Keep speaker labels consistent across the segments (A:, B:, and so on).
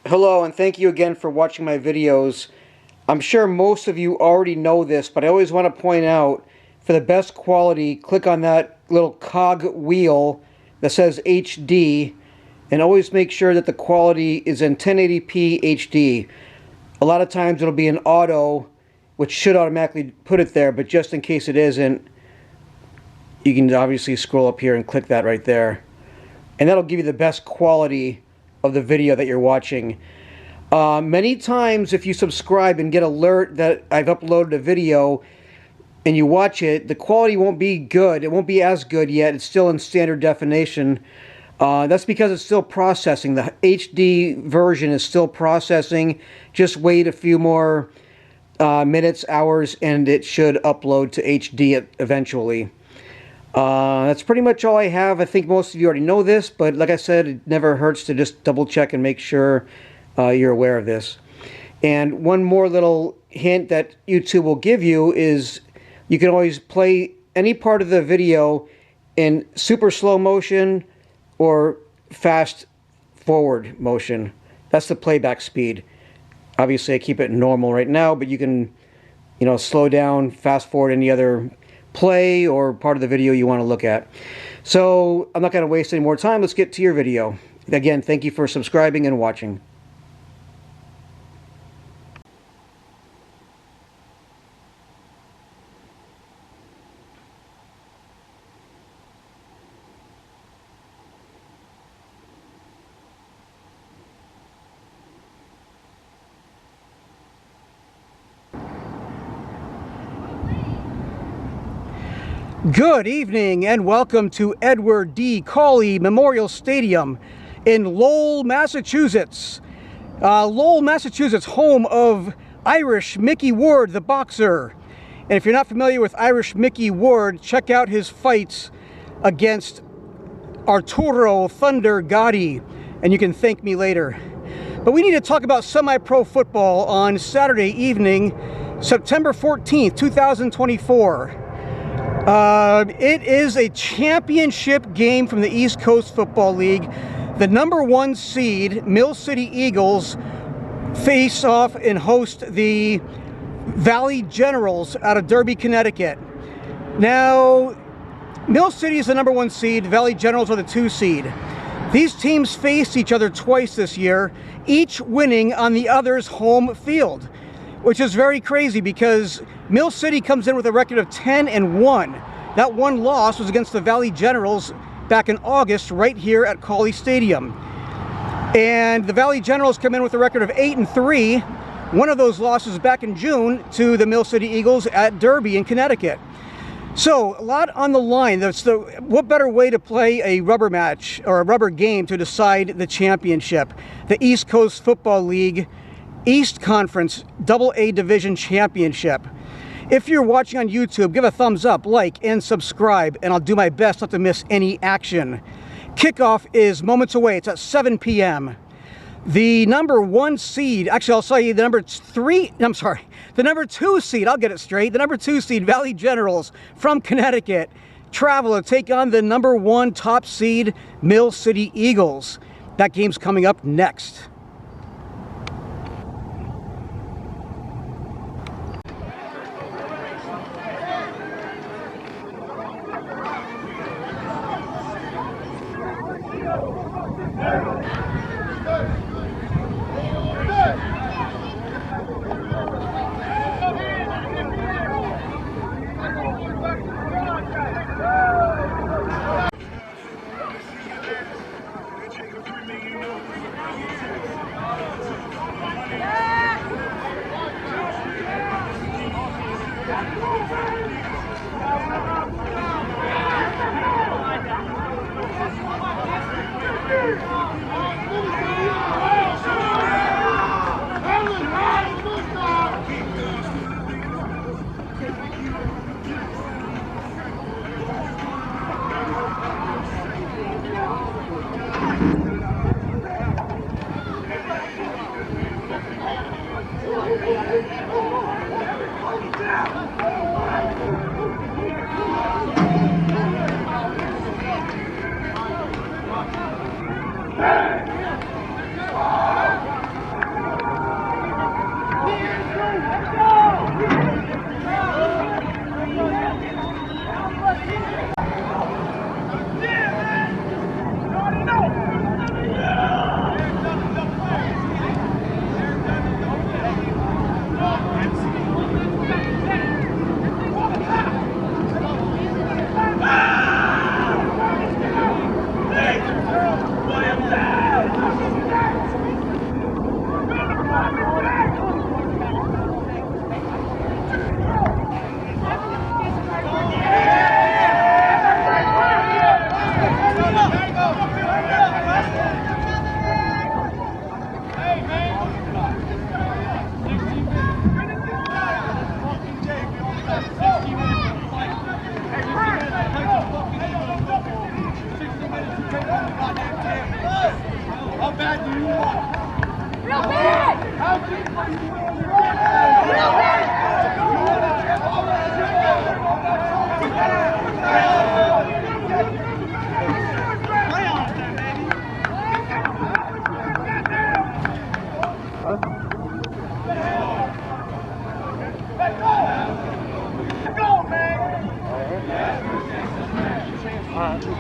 A: Hello, and thank you again for watching my videos. I'm sure most of you already know this, but I always want to point out, for the best quality, click on that little cog wheel that says HD, and always make sure that the quality is in 1080p HD. A lot of times it'll be in auto, which should automatically put it there, but just in case it isn't, you can obviously scroll up here and click that right there. And that'll give you the best quality of the video that you're watching. Many times if you subscribe and get alert that I've uploaded a video and you watch it, the quality won't be good. It won't be as good yet. It's still in standard definition. That's because it's still processing. The HD version is still processing. Just wait a few more minutes, hours, and it should upload to HD eventually. That's pretty much all I have. I think most of you already know this, but like I said, it never hurts to just double check and make sure you're aware of this. And one more little hint that YouTube will give you is you can always play any part of the video in super slow motion or fast forward motion. That's the playback speed. Obviously I keep it normal right now, but you can, slow down, fast forward any other play or part of the video you want to look at. So I'm not going to waste any more time. Let's get to your video. Again, thank you for subscribing and watching. Good evening and welcome to Edward D. Cawley Memorial Stadium in Lowell, Massachusetts. Lowell, Massachusetts, home of Irish Mickey Ward, the boxer. And if you're not familiar with Irish Mickey Ward, check out his fights against Arturo Thunder Gotti, and you can thank me later. But we need to talk about semi-pro football on Saturday evening, September 14th, 2024. It is a championship game from the East Coast Football League. The #1 seed, Mill City Eagles, face off and host the Valley Generals out of Derby, Connecticut. Now, Mill City is the #1 seed, Valley Generals are the 2 seed. These teams faced each other twice this year, each winning on the other's home field, which is very crazy because Mill City comes in with a record of 10-1. That one loss was against the Valley Generals back in August right here at Cawley Stadium. And the Valley Generals come in with a record of 8-3. One of those losses back in June to the Mill City Eagles at Derby in Connecticut. So a lot on the line. What better way to play a rubber match or a rubber game to decide the championship? The East Coast Football League East Conference AA Division Championship. If you're watching on YouTube, give a thumbs up, like, and subscribe, and I'll do my best not to miss any action. Kickoff is moments away. It's at 7 p.m. The #1 seed, actually I'll tell you the the #2 seed, I'll get it straight. The #2 seed, Valley Generals from Connecticut, travel to take on the #1 top seed, Mill City Eagles. That game's coming up next.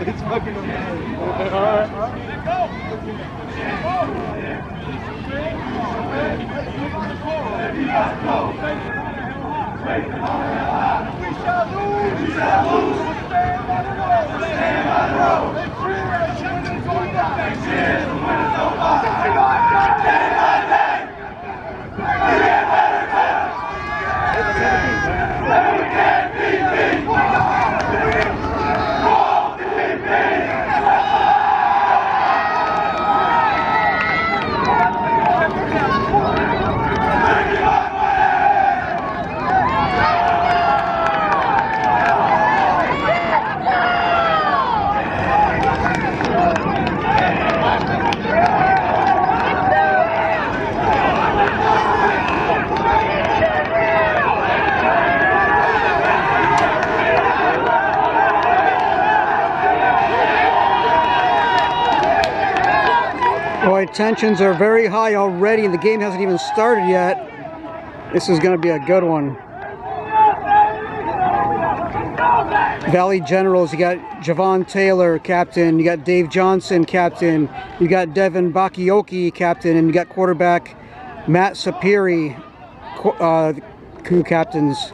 B: It's fucking amazing. All we shall lose. We shall lose. Stand by the road. Stand by the road. They cheer as winners don't die. They cheer as winners don't die. Day by day. We get better times. And we can't be beat.
A: Boy, tensions are very high already, and the game hasn't even started yet. This is going to be a good one. Valley Generals, you got Javon Taylor, captain. You got Dave Johnson, captain. You got Devin Bakioki, captain. And you got quarterback Matt Sapiri, crew captains.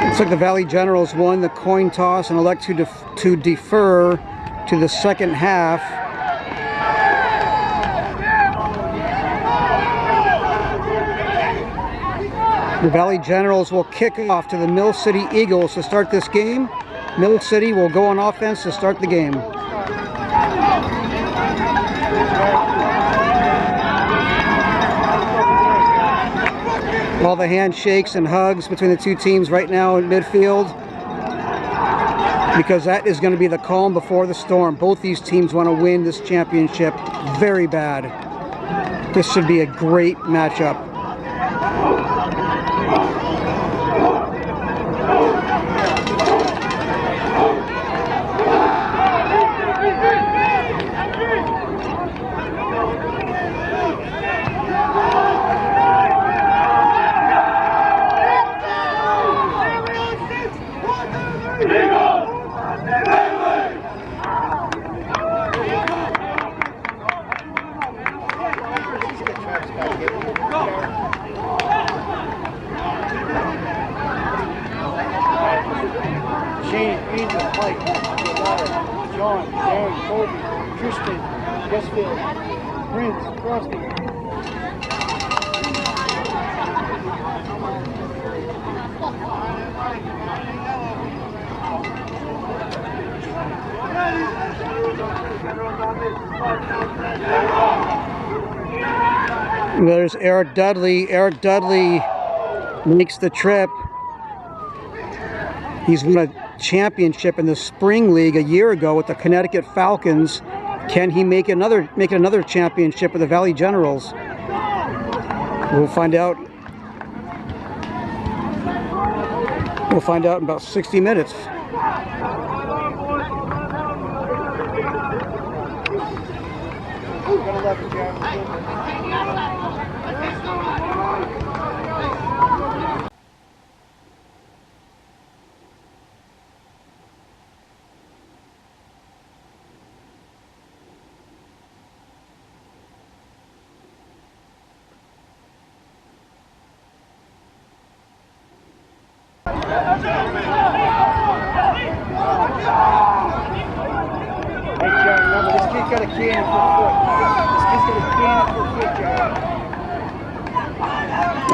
A: Looks like the Valley Generals won the coin toss and elect to defer to the second half. The Valley Generals will kick off to the Mill City Eagles to start this game. Mill City will go on offense to start the game. All the handshakes and hugs between the two teams right now in midfield, because that is going to be the calm before the storm. Both these teams want to win this championship very bad. This should be a great matchup.
B: Shane, Angel, Mike, John, Darren, Colby, Tristan, Westfield, Prince, Frosty.
A: There's Eric Dudley. Eric Dudley makes the trip. He's won a championship in the Spring League a year ago with the Connecticut Falcons. Can he make another championship with the Valley Generals? We'll find out. We'll find out in about 60 minutes.
B: kid's got a cannon for a foot. This kid's got a cannon for a foot, Joe.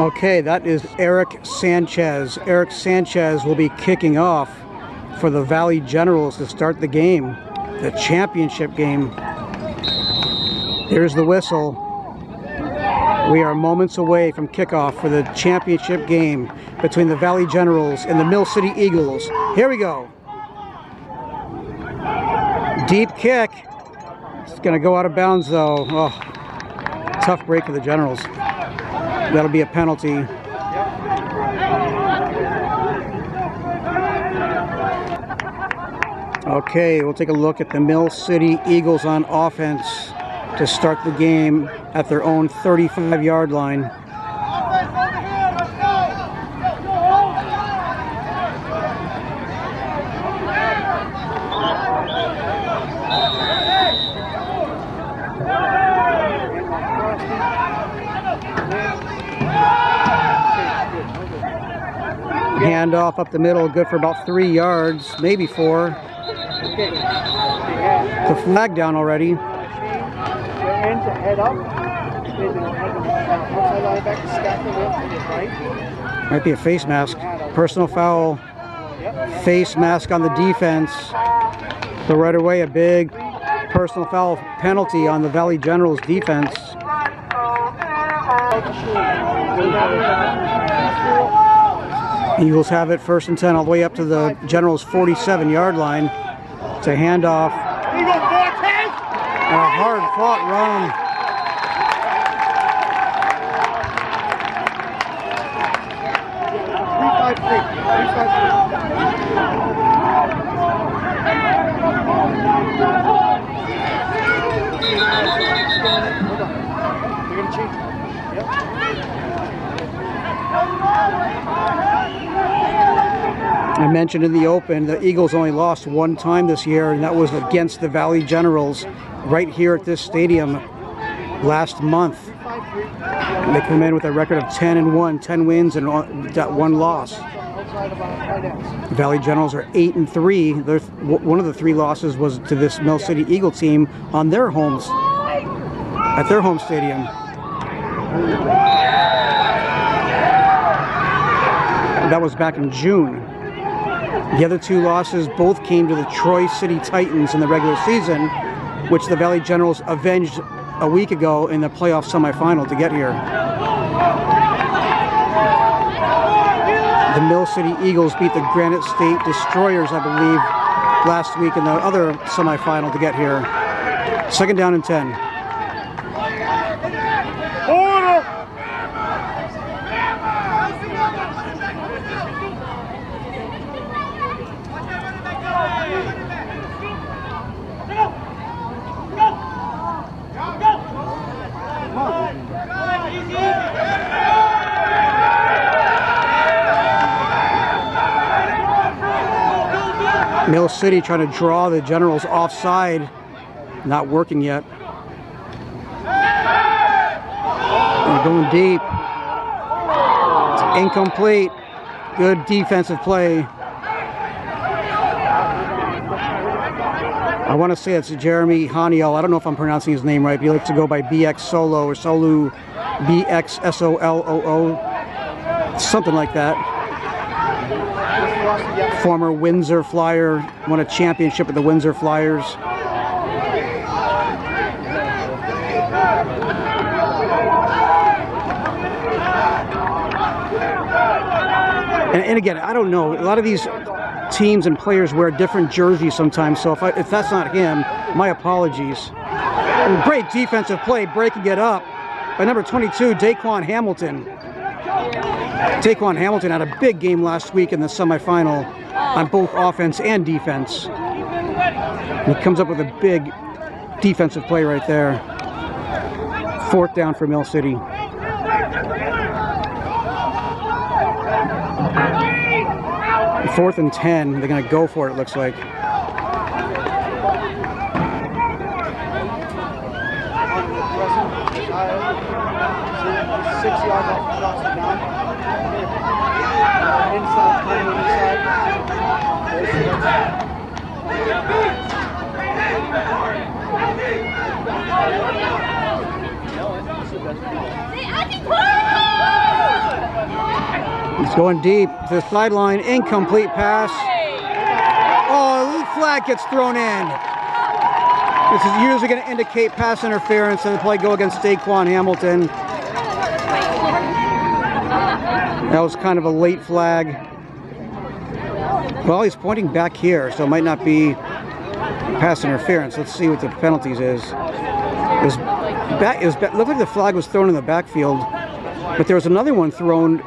A: Okay, that is Eric Sanchez. Eric Sanchez will be kicking off for the Valley Generals to start the game, the championship game. Here's the whistle. We are moments away from kickoff for the championship game between the Valley Generals and the Mill City Eagles. Here we go. Deep kick. It's going to go out of bounds though. Oh, tough break for the Generals. That'll be a penalty. Okay, we'll take a look at the Mill City Eagles on offense to start the game at their own 35-yard line. Handoff up the middle, good for about 3 yards, maybe 4. The flag down already. Might be a face mask. Personal foul. Face mask on the defense. So right away a big personal foul penalty on the Valley Generals defense. Eagles have it 1st and 10 all the way up to the Generals' 47-yard line to hand off. A hard-fought run. I mentioned in the open, the Eagles only lost 1 time this year, and that was against the Valley Generals right here at this stadium last month. And they come in with a record of 10-1, 10 wins and 1 loss. The Valley Generals are 8-3. One of the 3 losses was to this Mill City Eagle team on their homes, at their home stadium. That was back in June. The other 2 losses both came to the Troy City Titans in the regular season, which the Valley Generals avenged a week ago in the playoff semifinal to get here. The Mill City Eagles beat the Granite State Destroyers, I believe, last week in the other semifinal to get here. 2nd down and 10.
B: Order!
A: Mill City trying to draw the Generals offside, not working yet. They're going deep. It's incomplete. Good defensive play. I want to say it's Jeremy Haniel. I don't know if I'm pronouncing his name right, but he likes to go by BX Solo or Solu, BXSOLOO, something like that. Former Windsor Flyer, won a championship with the Windsor Flyers. And again, I don't know. A lot of these teams and players wear different jerseys sometimes. So if that's not him, my apologies. And great defensive play, breaking it up by number 22, Daquan Hamilton. Daquan Hamilton had a big game last week in the semifinal on both offense and defense. And he comes up with a big defensive play right there. 4th down for Mill City. Fourth and 10. They're going to go for it, looks like. He's going deep to the sideline, incomplete pass. Oh, the flag gets thrown in. This is usually going to indicate pass interference, and the play go against Daquan Hamilton. That was kind of a late flag. Well, he's pointing back here, so it might not be pass interference. Let's see what the penalties is. It looked like the flag was thrown in the backfield, but there was another one thrown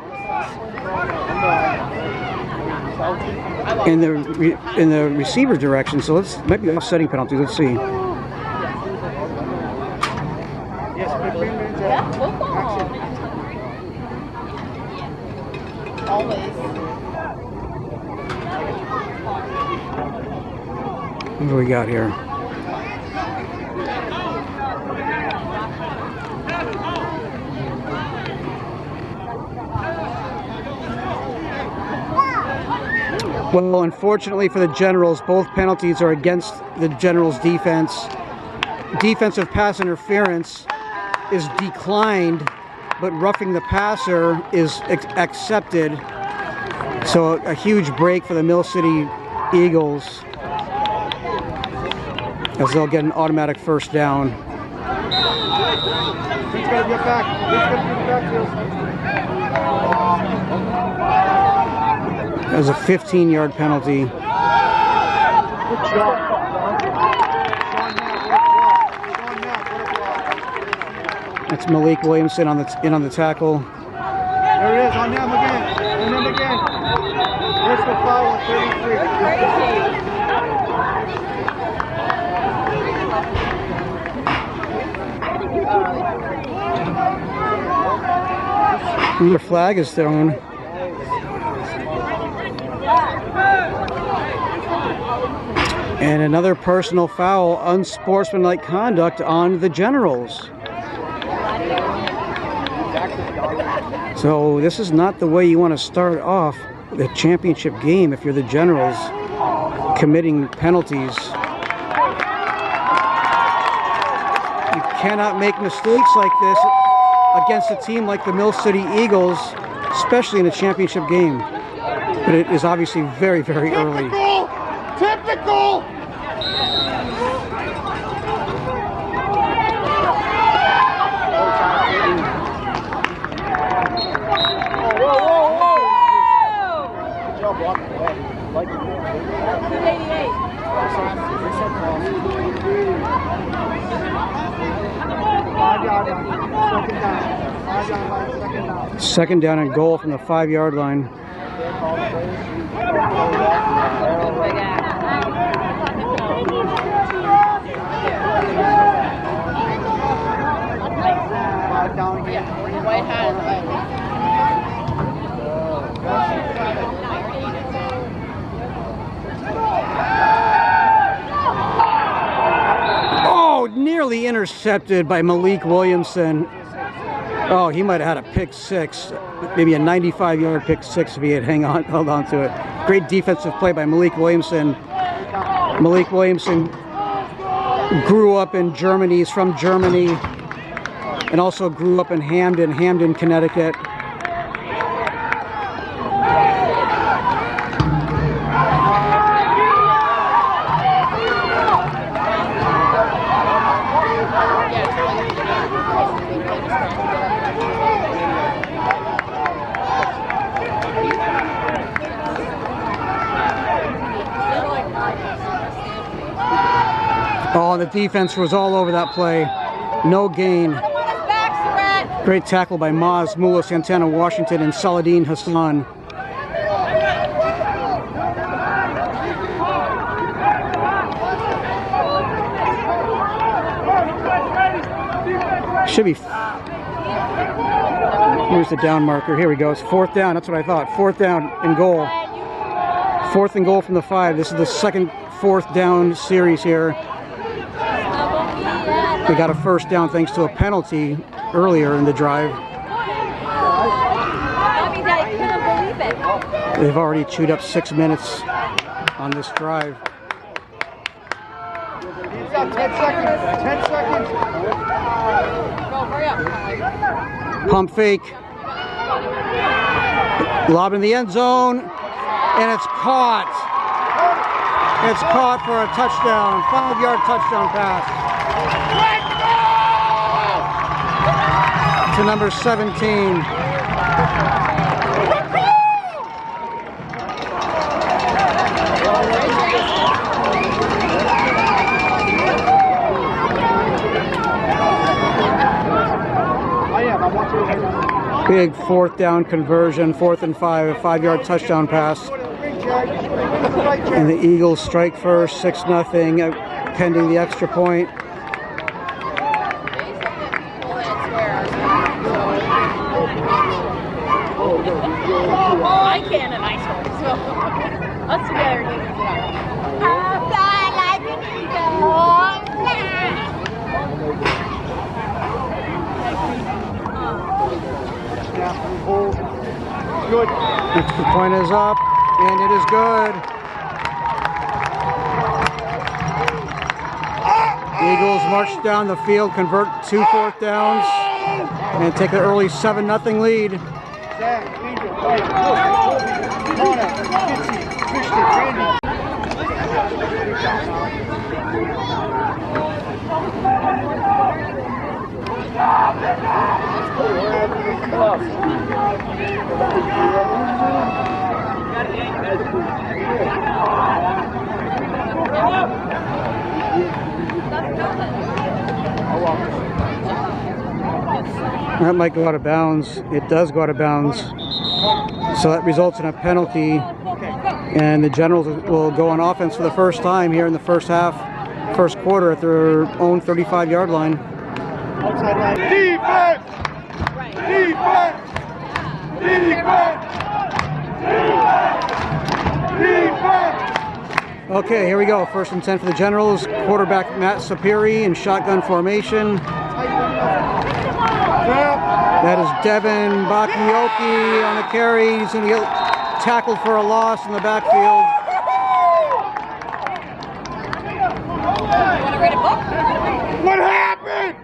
A: in the receiver direction. So might be offsetting penalties. Let's see. What do we got here? Well, unfortunately for the Generals, both penalties are against the Generals' defense. Defensive pass interference is declined, but roughing the passer is accepted. So a huge break for the Mill City Eagles, as they'll get an automatic first down.
B: He's got to get back.
A: That was a 15-yard penalty. That's Malik Williamson on the tackle.
B: There it is, on him again. And then again. There's the foul on 33.
A: The flag is thrown. And another personal foul, unsportsmanlike conduct on the Generals. So this is not the way you want to start off the championship game if you're the Generals, committing penalties. You cannot make mistakes like this against a team like the Mill City Eagles, especially in a championship game. But it is obviously very, very early.
B: Typical!
A: Second down and goal from the 5-yard line. Oh, nearly intercepted by Malik Williamson. Oh, he might have had a pick six, maybe a 95-yard pick six if he had held on to it. Great defensive play by Malik Williamson. Malik Williamson grew up in Germany. He's from Germany, and also grew up in Hamden, Connecticut. Oh, the defense was all over that play. No gain. Great tackle by Maz, Mula, Santana, Washington, and Saladin Hassan. Should be. Here's the down marker. Here we go. It's fourth down. That's what I thought. Fourth down and goal. Fourth and goal from the 5. This is the second fourth down series here. We got a first down thanks to a penalty earlier in the drive. They've already chewed up 6 minutes on this drive.
B: 10 seconds. 10 seconds.
A: Pump fake. Lob in the end zone, and it's caught. It's caught for a touchdown, 5-yard touchdown pass to number 17. Big 4th down conversion, 4th and 5, a 5-yard touchdown pass. And the Eagles strike first, 6-0, pending the extra point.
C: I can and I told so us together can get
B: Good.
A: Extra point is up, and it is good. Eagles march down the field, convert 2 4th downs, and take an early 7-0 lead. That might go out of bounds. It does go out of bounds. So that results in a penalty. And the Generals will go on offense for the first time here in the first half, first quarter at their own 35-yard line.
B: Defense! Defense! Defense! Defense!
A: Okay, here we go. 1st and 10 for the Generals. Quarterback Matt Sapiri in shotgun formation. That is Devin Bakioki on the carry. He's going to get tackled for a loss in the backfield.
C: Want to read a book?
B: What happened?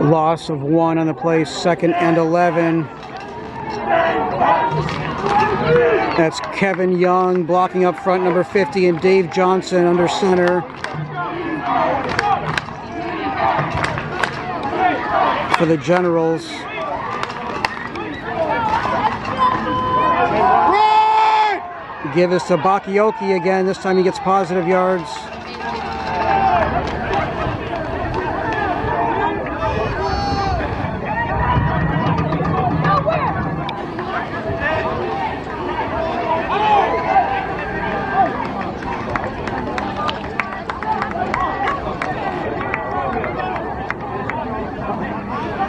A: Loss of 1 on the play, 2nd and 11. That's Kevin Young blocking up front, number 50, and Dave Johnson under center. For the Generals. Give us to Bakioki again. This time he gets positive yards.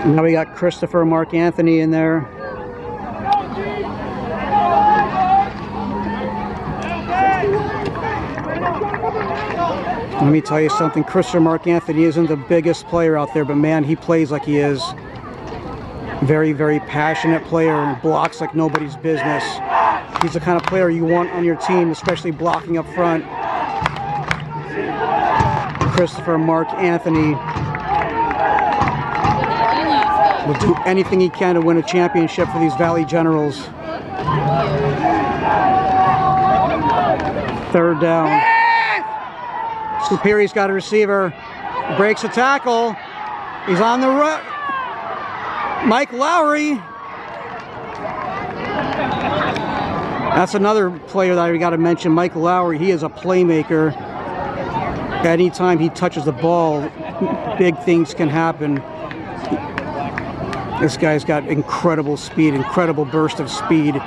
A: Now we got Christopher Mark Anthony in there. Let me tell you something, Christopher Mark Anthony isn't the biggest player out there, but man, he plays like he is. Very, very passionate player and blocks like nobody's business. He's the kind of player you want on your team, especially blocking up front. Christopher Mark Anthony will do anything he can to win a championship for these Valley Generals. 3rd down. Superior's got a receiver. Breaks a tackle. He's on the run. Mike Lowry. That's another player that I got to mention, Mike Lowry. He is a playmaker. Anytime he touches the ball, big things can happen. This guy's got incredible speed, incredible burst of speed.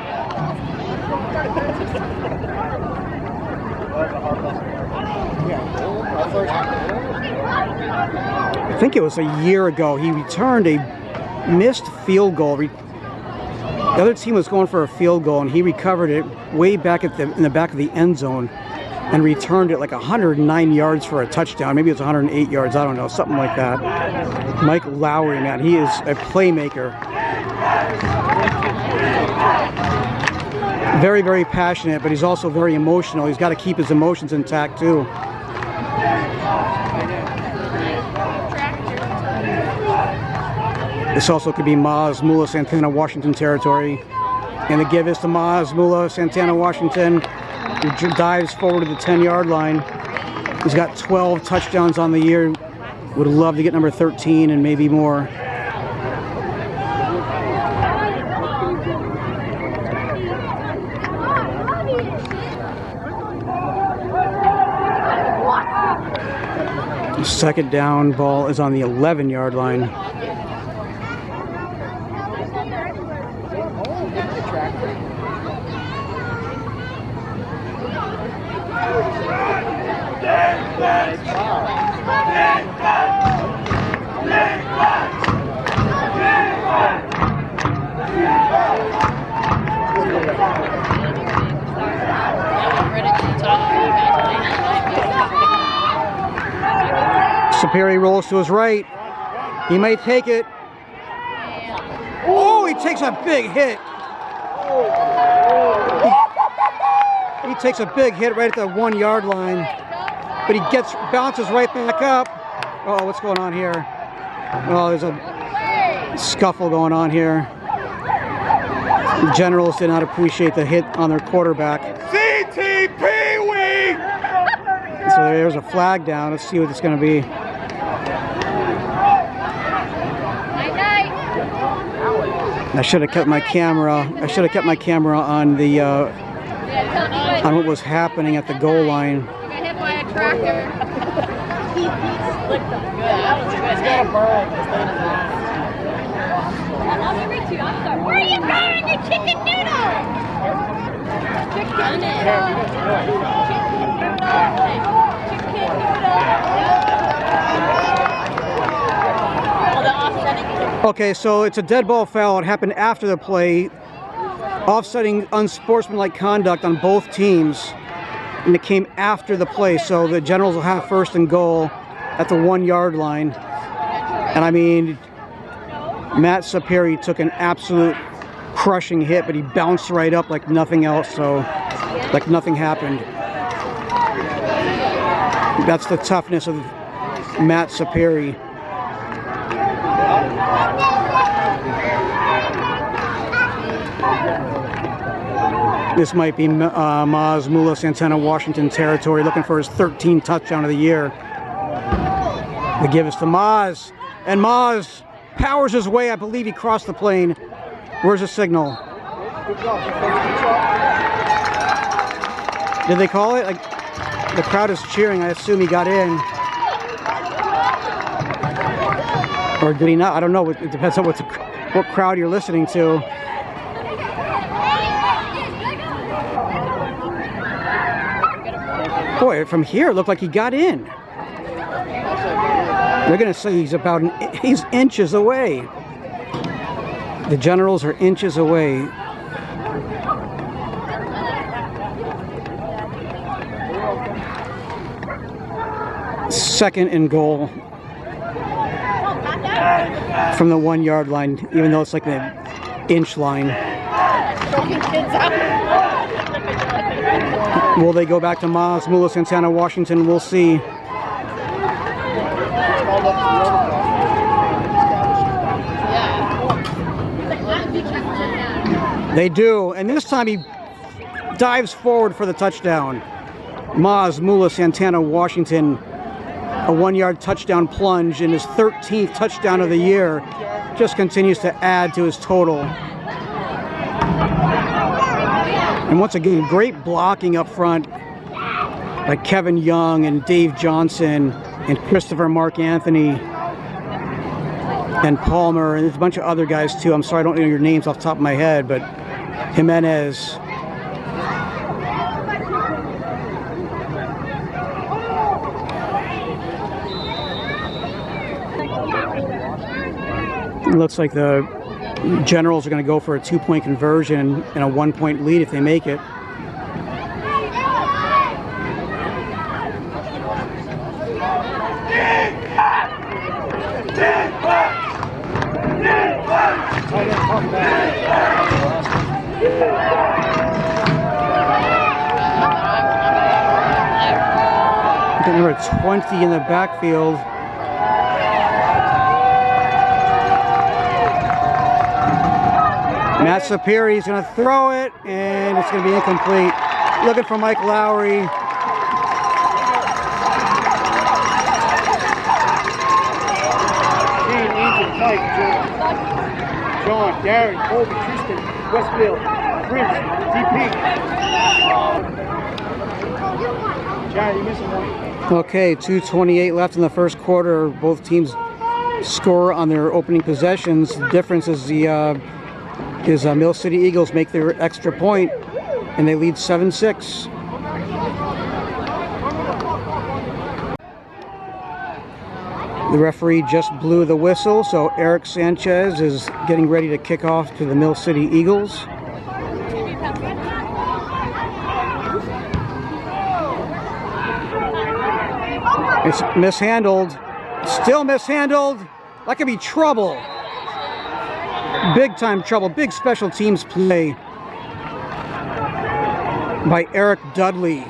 A: I think it was a year ago, he returned a missed field goal. The other team was going for a field goal, and he recovered it way back in the back of the end zone and returned it like 109 yards for a touchdown. Maybe it's 108 yards, I don't know, something like that. Mike Lowry, man, he is a playmaker. Very, very passionate, but he's also very emotional. He's got to keep his emotions intact, too. This also could be Maz Mula Santana Washington territory. And the give is to Maz Mula Santana Washington, who dives forward to the 10-yard line. He's got 12 touchdowns on the year. Would love to get number 13 and maybe more. The second down ball is on the 11-yard line. Superi rolls to his right. He may take it. Oh, he takes a big hit. He takes a big hit right at the 1-yard line, but he bounces right back up. Oh, what's going on here? Oh, there's a scuffle going on here. The Generals did not appreciate the hit on their quarterback.
B: CT Pee-wee!
A: So there's a flag down. Let's see what it's going to be. I should have kept my camera. I should have kept my camera on the on what was happening at the goal line.
C: You got hit by a tractor. He slicked them good. That was good. He's got a burrow. I'll be with you. I'm sorry. Where are you going? Your chicken noodle. Chicken noodle.
A: Okay, so it's a dead ball foul. It happened after the play, offsetting unsportsmanlike conduct on both teams, and it came after the play. So the Generals will have first and goal at the 1-yard line. And I mean, Matt Superi took an absolute crushing hit, but he bounced right up like nothing else, so like nothing happened. That's the toughness of Matt Superi. This might be Maz Mula Santana Washington territory, looking for his 13th touchdown of the year. The give is to Maz, and Maz powers his way. I believe he crossed the plane. Where's the signal? Did they call it? Like, the crowd is cheering. I assume he got in. Or did he not? I don't know. It depends on what crowd you're listening to. Boy, from here it looked like he got in. They're going to say he's inches away. The Generals are inches away. Second and goal from the 1-yard line, even though it's like the inch line. Will they go back to Maz Mula Santana Washington? We'll see. They do, and this time he dives forward for the touchdown. Maz Mula Santana Washington, a 1-yard touchdown plunge in his 13th touchdown of the year, just continues to add to his total. And once again, great blocking up front by Kevin Young and Dave Johnson and Christopher Mark Anthony and Palmer, and there's a bunch of other guys too. I'm sorry I don't know your names off the top of my head, but Jimenez. It looks like the Generals are going to go for a 2-point conversion and a 1-point lead if they make it. Number 20 in the backfield. Matt Sapiri's going to throw it, and it's going to be incomplete. Looking for Mike Lowry.
B: John, Darren, Colby, Tristan, Westfield, Prince, DP. John, you missing one.
A: Okay, 2:28 left in the first quarter. Both teams score on their opening possessions. The difference is Mill City Eagles make their extra point, and they lead 7-6. The referee just blew the whistle, so Eric Sanchez is getting ready to kick off to the Mill City Eagles. It's mishandled. Still mishandled. That could be trouble. Big time trouble. Big special teams play by Eric Dudley.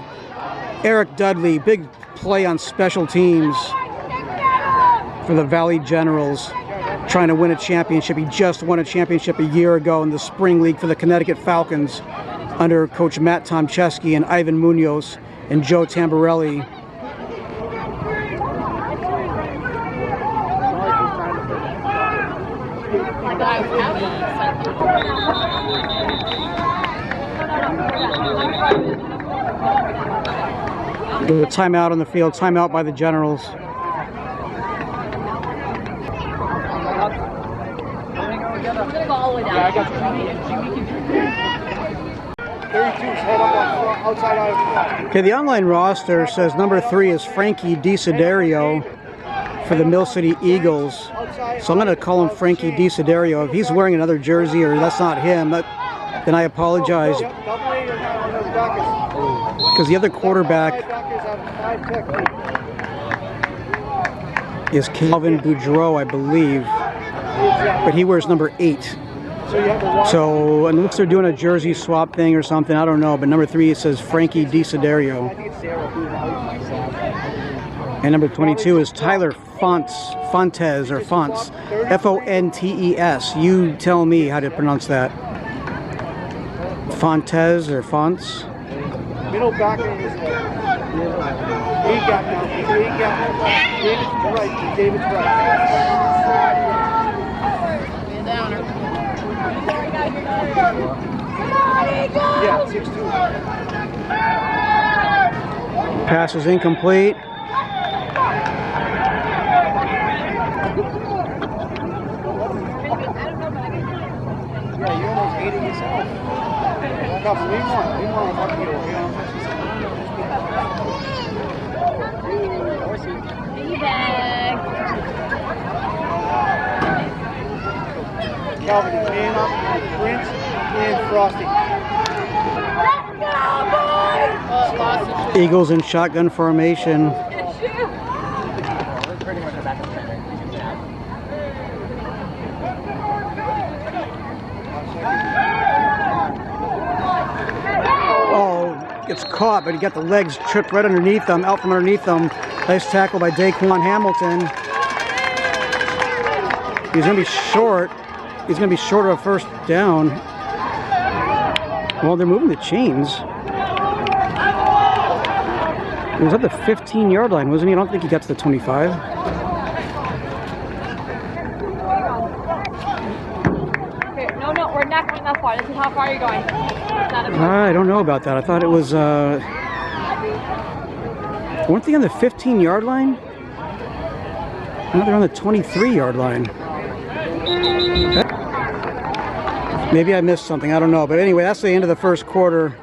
A: Eric Dudley, big play on special teams for the Valley Generals, trying to win a championship. He just won a championship a year ago in the Spring League for the Connecticut Falcons under Coach Matt Tomcheski and Ivan Munoz and Joe Tamborelli. The timeout on the field, timeout by the Generals. Okay, the online roster says number 3 is Frankie DeSiderio for the Mill City Eagles. So I'm going to call him Frankie DeSiderio. If he's wearing another jersey or that's not him, then I apologize. Because the other quarterback is Calvin Boudreau, I believe. But he wears number 8. So unless they're doing a jersey swap thing or something, I don't know. But number 3, it says Frankie DeSiderio. And number 22 is Tyler Fontes, F-O-N-T-E-S. You tell me how to pronounce that. Fontes or Fonts?
B: Middle backer is he got now. David's right. Yeah, 6'2".
A: Pass is incomplete.
B: Yeah, you almost ate it yourself. Calvin, man up, Prince, and Frosty.
A: Eagles in shotgun formation. Oh, gets caught, but he got the legs tripped right underneath them, out from underneath them. Nice tackle by Daquan Hamilton. He's going to be short. He's going to be short of a first down. Well, they're moving the chains. He was at the 15-yard line, wasn't he? I don't think he got to the 25.
C: Okay, no, we're not going that far. This is how far you're going.
A: I don't know about that. I thought it was, weren't they on the 15-yard line? No, they're on the 23-yard line. Maybe I missed something. I don't know. But anyway, that's the end of the first quarter.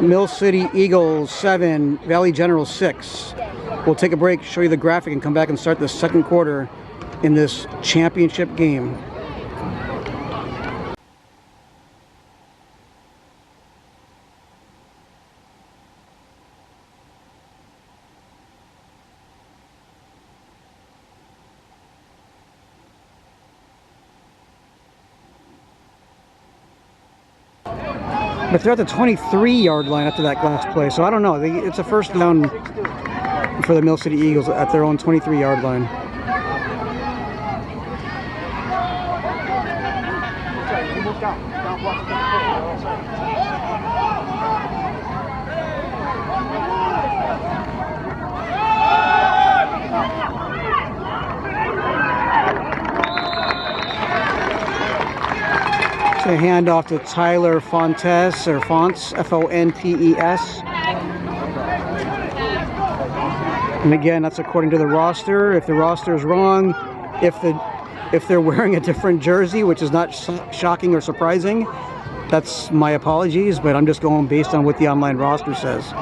A: Mill City Eagles 7, Valley Generals 6. We'll take a break, show you the graphic, and come back and start the second quarter in this championship game. But they're at the 23-yard line after that last play, so I don't know. It's a first down for the Mill City Eagles at their own 23-yard line.
B: Down.
A: It's a handoff to Tyler Fontes, or Fonts, F-O-N-T-E-S. And again, that's according to the roster. If the roster is wrong, if they're wearing a different jersey, which is not shocking or surprising, that's my apologies, but I'm just going based on what the online roster says.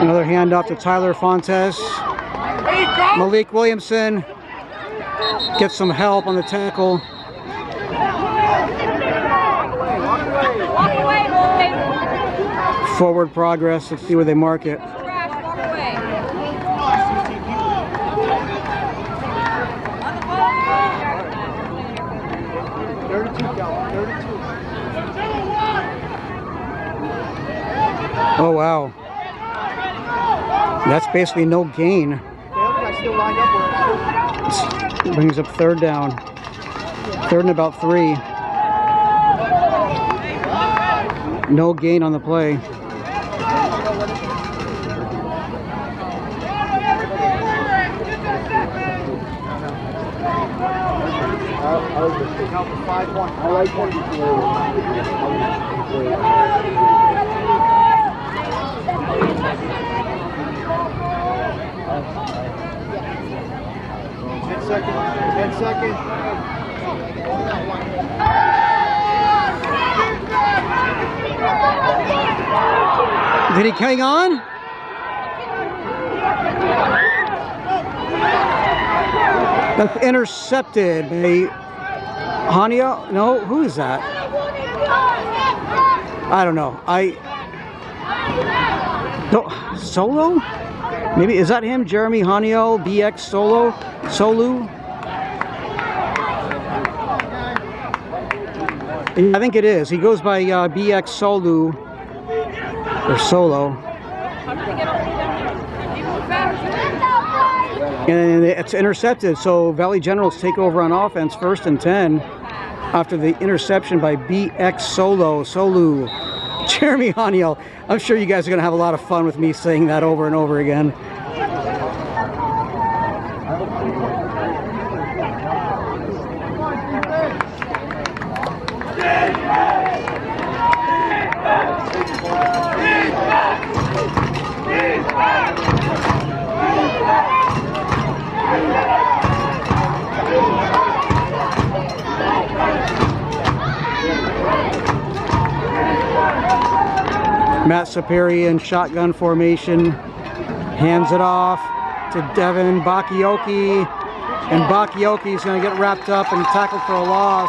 A: Another handoff to Tyler Fontes. Malik Williamson gets some help on the tackle. Forward progress. Let's see where they mark it. Oh wow. That's basically no gain. Brings up third down. Third and about 3. No gain on the play.
B: Ten seconds.
A: Did he hang on? That's intercepted. Hania? No, who is that? I don't know. Solo? Maybe, is that him? Jeremy Haniel, BX Solu? I think it is. He goes by BX Solu, or Solo. And it's intercepted, so Valley Generals take over on offense, 1st and 10, after the interception by BX Solu. Jeremy Haniel. I'm sure you guys are going to have a lot of fun with me saying that over and over again. Matt Sapiri in shotgun formation, hands it off to Devin Bakioki, and Bakioki is going to get wrapped up and tackled for a loss.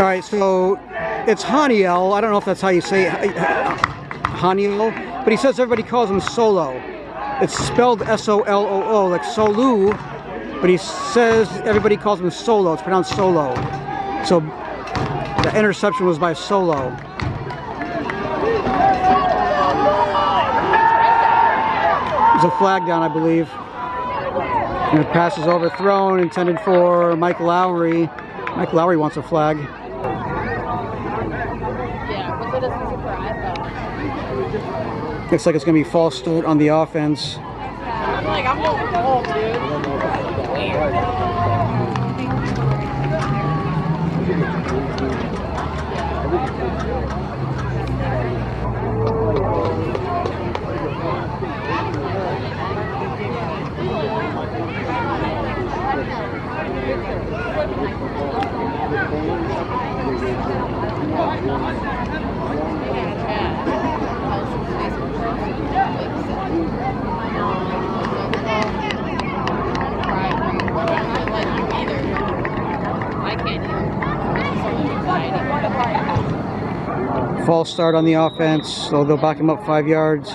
A: All right, so it's Haniel. I don't know if that's how you say it, Haniel, but he says everybody calls him Solo. It's spelled S-O-L-O-O, like Solu, but he says everybody calls him Solo. It's pronounced Solo. So the interception was by Solo. There's a flag down, I believe. And the pass is overthrown, intended for Mike Lowry. Mike Lowry wants a flag. Looks like it's going to be false start on the offense.
C: Like, I'm holding the ball, dude. Weird. I can't even.
A: false start on the offense, so they'll back him up 5 yards.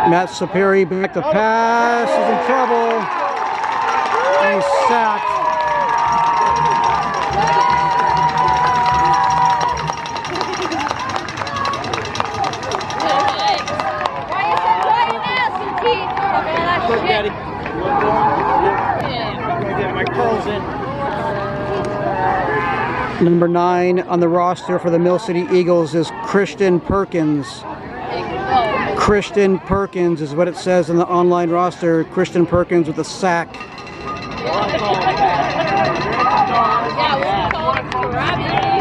A: Matt Saperi back to pass, is in trouble, and he's sacked. Number 9 on the roster for the Mill City Eagles is Christian Perkins. Christian Perkins is what it says on the online roster. Christian Perkins with a sack.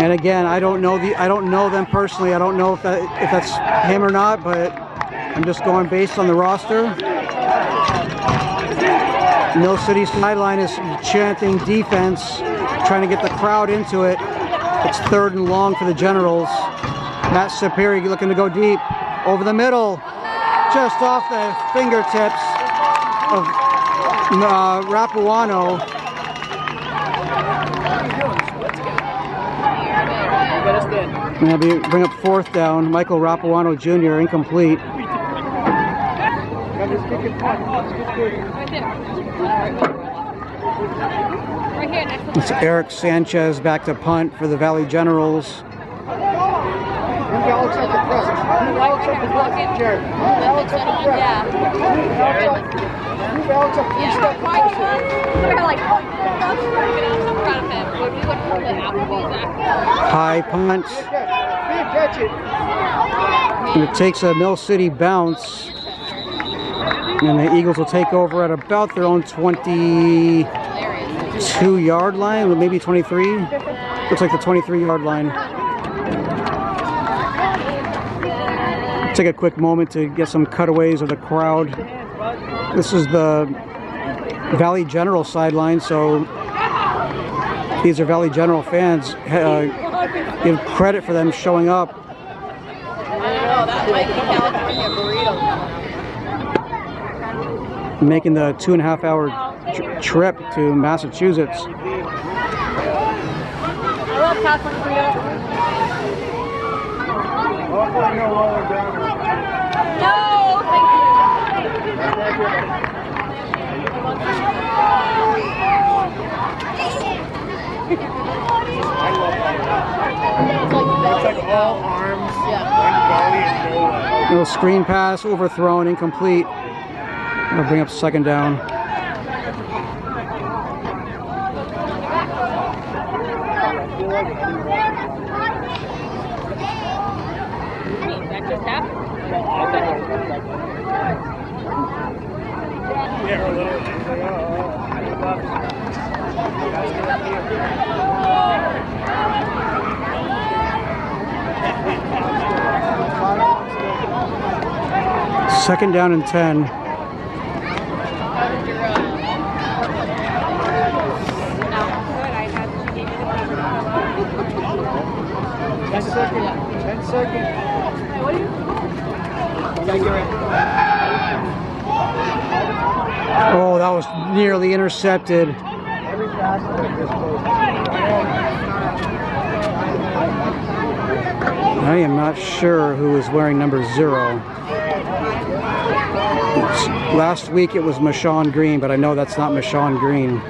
A: And again, I don't know them personally. I don't know if that's him or not, but I'm just going based on the roster. Mill City sideline is chanting defense, trying to get the crowd into it. It's 3rd and long for the Generals. Matt Saperi looking to go deep over the middle, just off the fingertips of Rapuano. And that'll bring up 4th down. Michael Rapuano Jr. incomplete. It's Eric Sanchez back to punt for the Valley Generals. High punt. And it takes a Mill City bounce. And the Eagles will take over at about their own 22-yard line, maybe 23. Looks like the 23-yard line. Take a quick moment to get some cutaways of the crowd. This is the Valley General sideline, so these are Valley General fans. Give credit for them showing up.
C: I don't know, that might be California burrito.
A: Making the 2.5-hour trip to Massachusetts.
C: I love California burritos. No, thank you.
B: It's like all arms, one body, and no leg.
A: Little screen pass, overthrown, incomplete. It'll bring up 2nd down.
C: That just happened.
B: Yeah, literally.
A: Second down and 10. Oh, that was nearly intercepted. I am not sure who is wearing number 0. Last week it was Marshawn Green, but I know that's not Marshawn Green.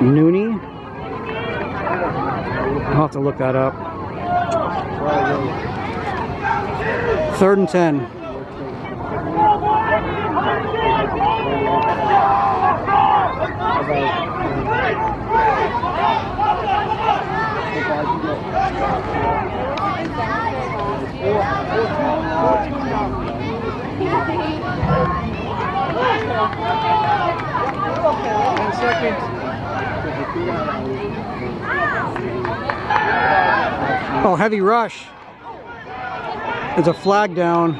A: Nooney? I'll have to look that up. 3rd and 10. Oh, heavy rush. There's a flag down.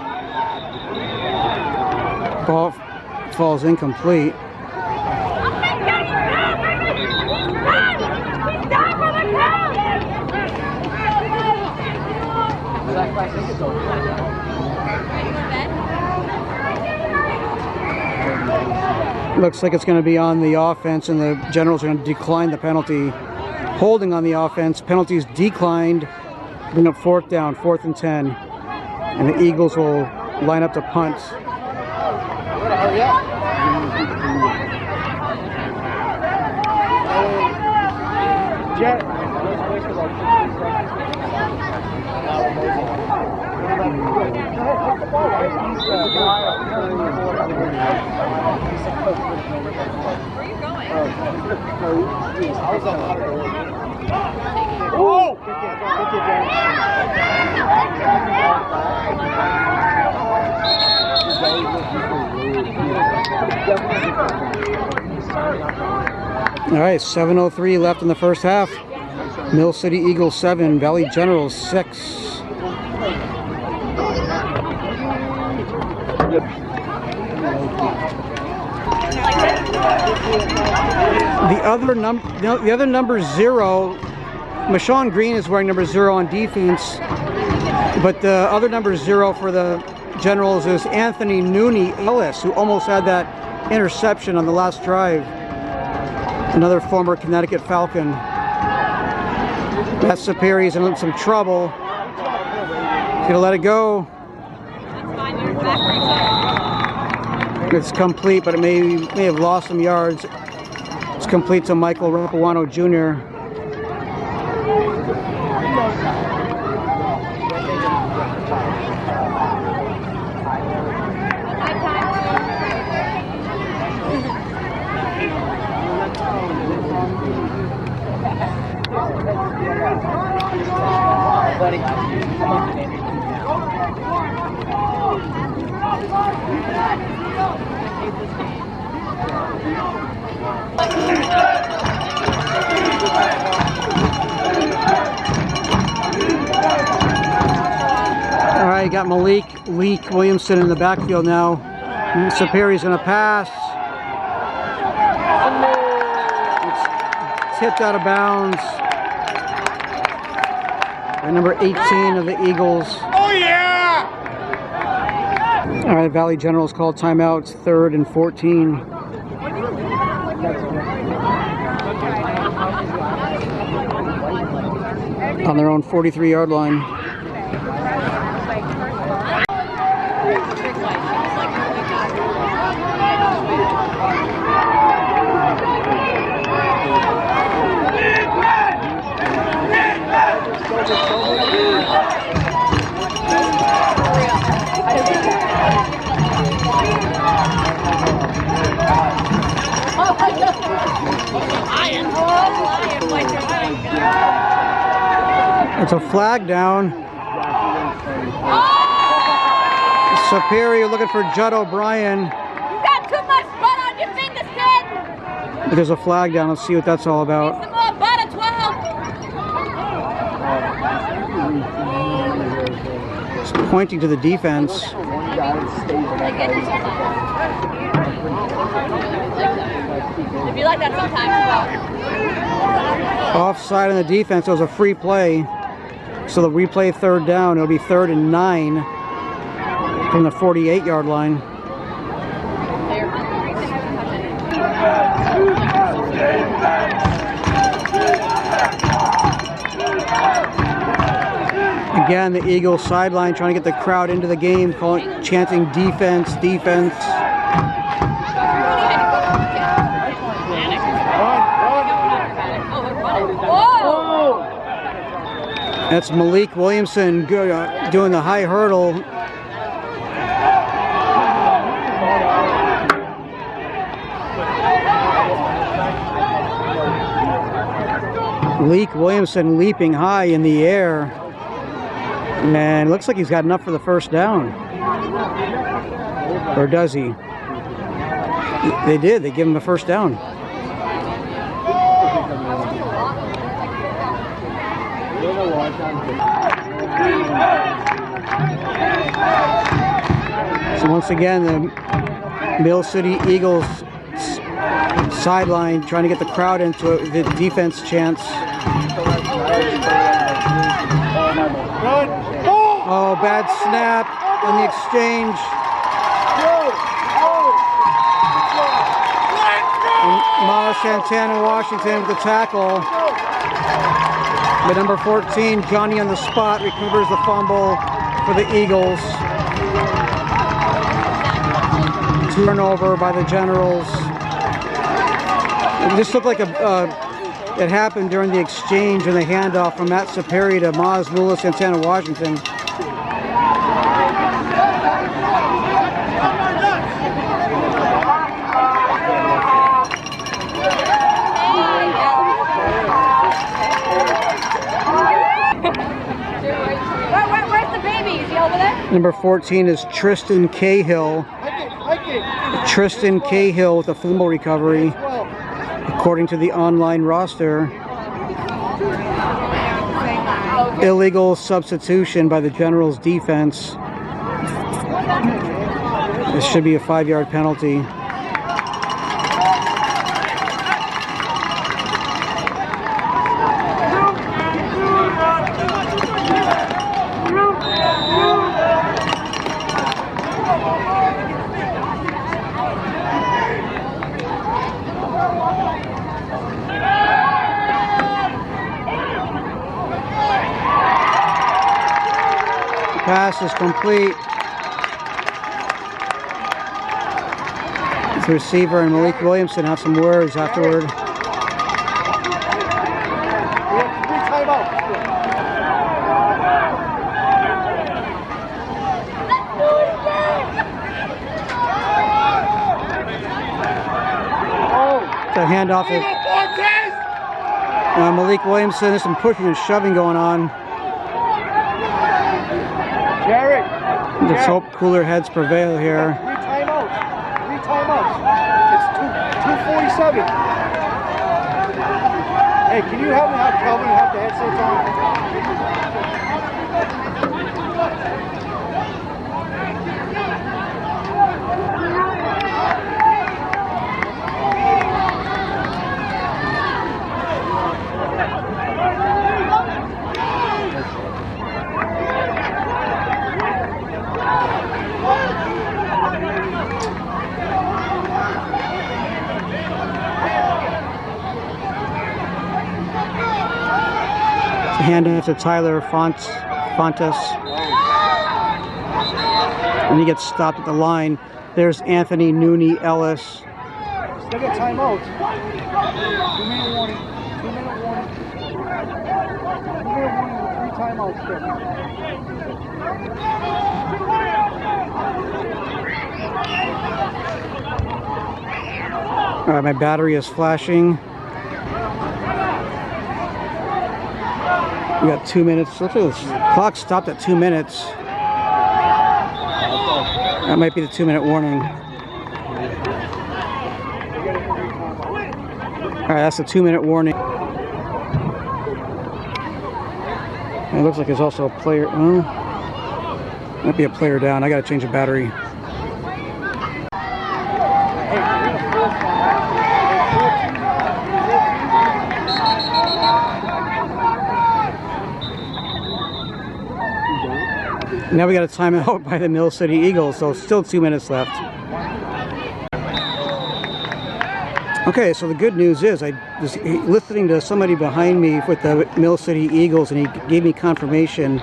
A: Ball falls incomplete. Looks like it's going to be on the offense, and the Generals are going to decline the penalty. Holding on the offense, penalties declined. Bring up 4th down, 4th and 10. And the Eagles will line up to punt. All right, 7:03 left in the first half. Mill City Eagles 7, Valley Generals 6. The other number 0, Mashawn Green is wearing number 0 on defense, but the other number 0 for the Generals is Anthony Nooney Ellis, who almost had that interception on the last drive. Another former Connecticut Falcon. Matt Sapiri's in some trouble. He's gonna let it go. It's complete, but it may have lost some yards. It's complete to Michael Rapuano Jr. All right, got Malik Williamson in the backfield now. Sapiri's going to pass. It's tipped out of bounds by number 18 of the Eagles.
B: Oh, yeah!
A: All right, Valley Generals called timeouts, 3rd and 14. On their own 43-yard line. It's a flag down. Superior looking for Judd O'Brien.
C: You got too much butt on your fingers, kid.
A: There's a flag down. Let's see what that's all about.
C: Some more butter, 12.
A: It's pointing to the defense.
C: It'd be like that sometimes as well.
A: Offside on the defense. It was a free play. So the replay 3rd down. It'll be 3rd and 9 from the 48-yard line. Again, the Eagles sideline trying to get the crowd into the game, chanting defense, defense. That's Malik Williamson doing the high hurdle. Malik Williamson leaping high in the air. And it looks like he's got enough for the first down. Or does he? They did. They give him a first down. So once again, the Mill City Eagles sideline trying to get the crowd into it, the defense chants. Oh, bad snap on the exchange. And Mala Santana, Washington with the tackle. But number 14, Johnny on the spot, recovers the fumble for the Eagles. Turnover by the Generals. It just looked like it happened during the exchange and the handoff from Matt Saperi to Maz Mula Santana, Washington.
C: Where's the baby? Is he over there?
A: Number 14 is Tristan Cahill. Tristan Cahill with a fumble recovery, according to the online roster. Illegal substitution by the Generals defense. This should be a 5-yard penalty. Pass is complete. The receiver and Malik Williamson have some words afterward.
B: We have 3 timeouts.
A: The handoff of Malik Williamson. There's some pushing and shoving going on.
B: Jared.
A: Let's hope cooler heads prevail here.
B: 3 timeouts. 3 timeouts. It's 2:47. Hey, can you help me have Calvin have the headsets on?
A: Handoff to Tyler Fontes. And he gets stopped at the line. There's Anthony Nooney Ellis.
B: Still got timeouts. 2-minute warning. 2-minute warning. 2-minute warning with 3 timeouts still.
A: All right, my battery is flashing. We got 2 minutes. Looks like the clock stopped at 2 minutes. That might be the 2-minute warning. All right, that's the 2-minute warning. It looks like there's also a player. Well, might be a player down. I got to change the battery. Now we got a timeout by the Mill City Eagles, so still 2 minutes left. Okay, so the good news is I was listening to somebody behind me with the Mill City Eagles, and he gave me confirmation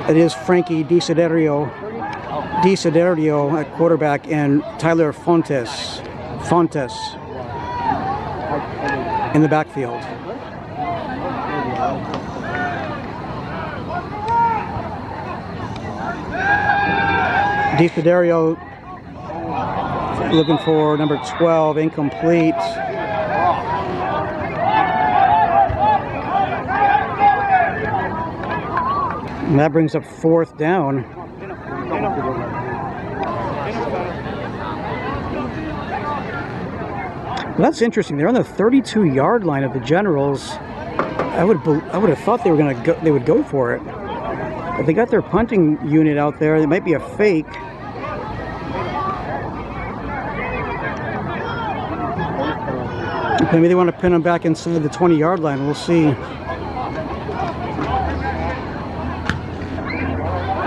A: it is Frankie Desiderio at quarterback and Tyler Fontes in the backfield. Desiderio looking for number 12, incomplete. And that brings up 4th down. Well, that's interesting. They're on the 32-yard line of the Generals. I would have thought they were going to go. They would go for it. But they got their punting unit out there. It might be a fake. Maybe they want to pin them back inside the 20-yard line. We'll see.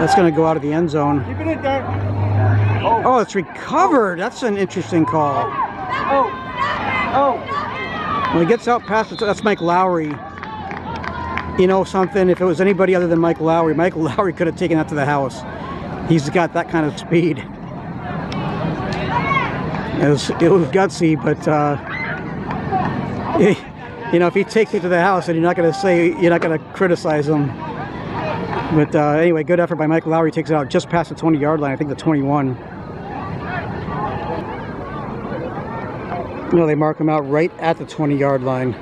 A: That's going to go out of the end zone.
B: Keep it in there.
A: Oh, it's recovered. That's an interesting call. When he gets out past it, that's Mike Lowry. You know something? If it was anybody other than Mike Lowry could have taken that to the house. He's got that kind of speed. It was gutsy, but you know, if he takes it to the house, and you're not going to criticize him. But anyway, good effort by Mike Lowry. Takes it out just past the 20-yard line. I think the 21. No, they mark him out right at the 20-yard line.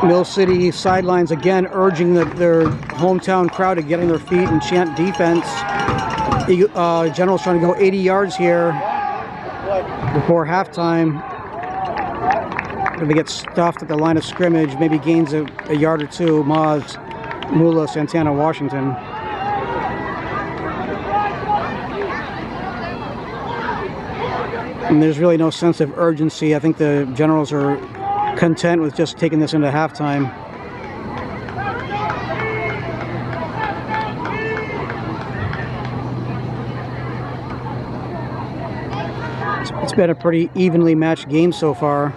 A: Mill City sidelines again urging their hometown crowd to get on their feet and chant defense. General's trying to go 80 yards here before halftime. If they get stuffed at the line of scrimmage, maybe gains a yard or two. Mula, Santana, Washington. And there's really no sense of urgency. I think the Generals are content with just taking this into halftime. It's been a pretty evenly matched game so far.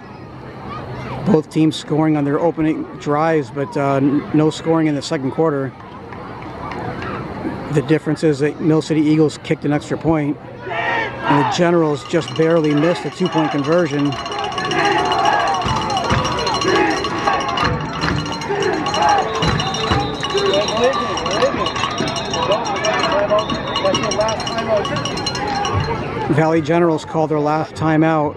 A: Both teams scoring on their opening drives, but no scoring in the second quarter. The difference is that Mill City Eagles kicked an extra point, and the Generals just barely missed a two-point conversion. Valley Generals called their last timeout.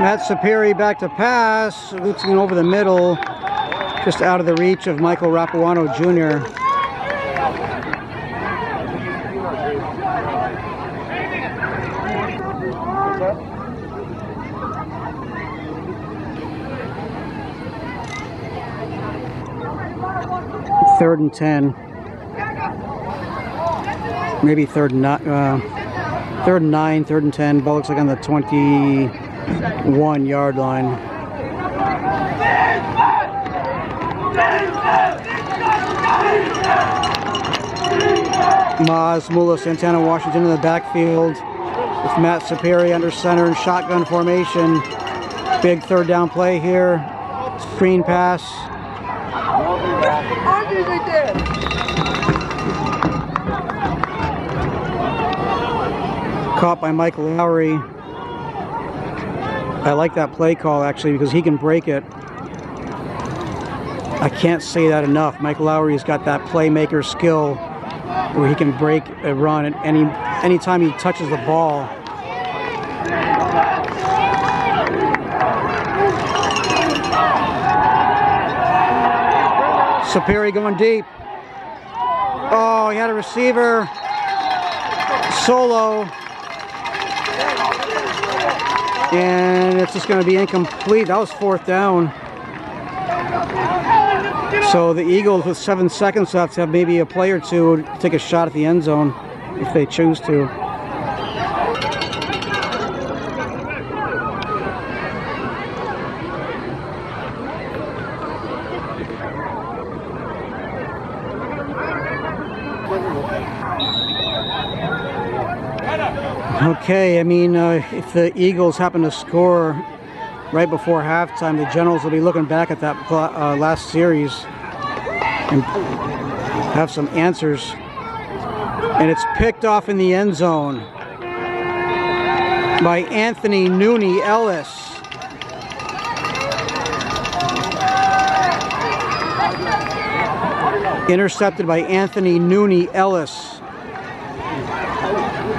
A: Matt Sapiri back to pass, looking over the middle, just out of the reach of Michael Rapuano Jr. Third and 10. Maybe third and 9, third and 10. Ball looks like on the 21-yard line. Mula, Santana, Washington in the backfield with Matt Sapiri under center in shotgun formation. Big third down play here. Screen pass. Caught by Mike Lowry. I like that play call actually because he can break it. I can't say that enough. Mike Lowry's got that playmaker skill where he can break a run at any time he touches the ball. Sapiri going deep. Oh, he had a receiver solo. And it's just going to be incomplete. That was fourth down. So the Eagles with 7 seconds left have maybe a play or two to take a shot at the end zone if they choose to. Okay, I mean, if the Eagles happen to score right before halftime, the Generals will be looking back at that last series and have some answers. And it's picked off in the end zone by Anthony Nooney Ellis. Intercepted by Anthony Nooney Ellis.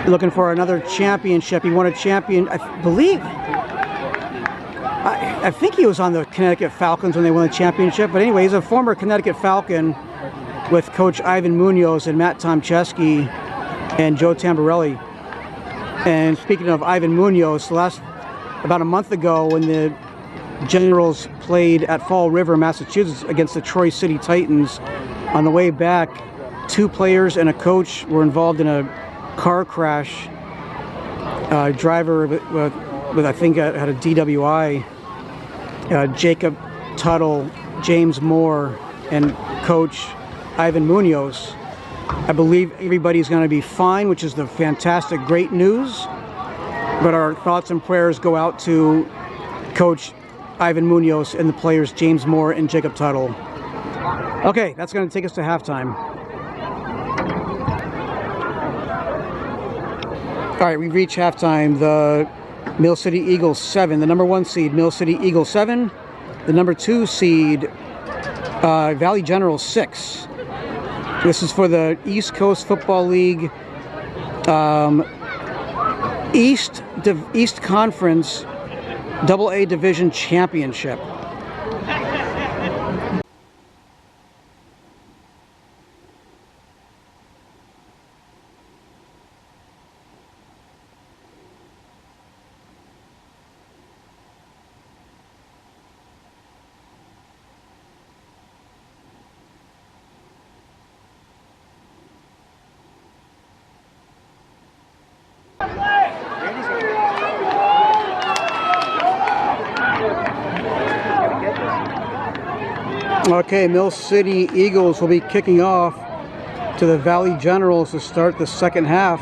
A: Looking for another championship. He won a champion, I believe. I think he was on the Connecticut Falcons when they won the championship. But anyway, he's a former Connecticut Falcon with Coach Ivan Munoz and Matt Tomcheski and Joe Tamborelli. And speaking of Ivan Munoz, about a month ago when the Generals played at Fall River, Massachusetts against the Troy City Titans, on the way back, 2 players and a coach were involved in a car crash. Driver with I think had a DWI. Jacob Tuttle, James Moore, and Coach Ivan Munoz. I believe everybody's going to be fine, which is the fantastic, great news. But our thoughts and prayers go out to Coach Ivan Munoz and the players James Moore and Jacob Tuttle. Okay, that's going to take us to halftime. All right, we reach halftime. The Mill City Eagles 7, the number 1 seed, Mill City Eagles 7, the number 2 seed, Valley General 6. This is for the East Coast Football League East Conference AA Division Championship. Okay, Mill City Eagles will be kicking off to the Valley Generals to start the second half.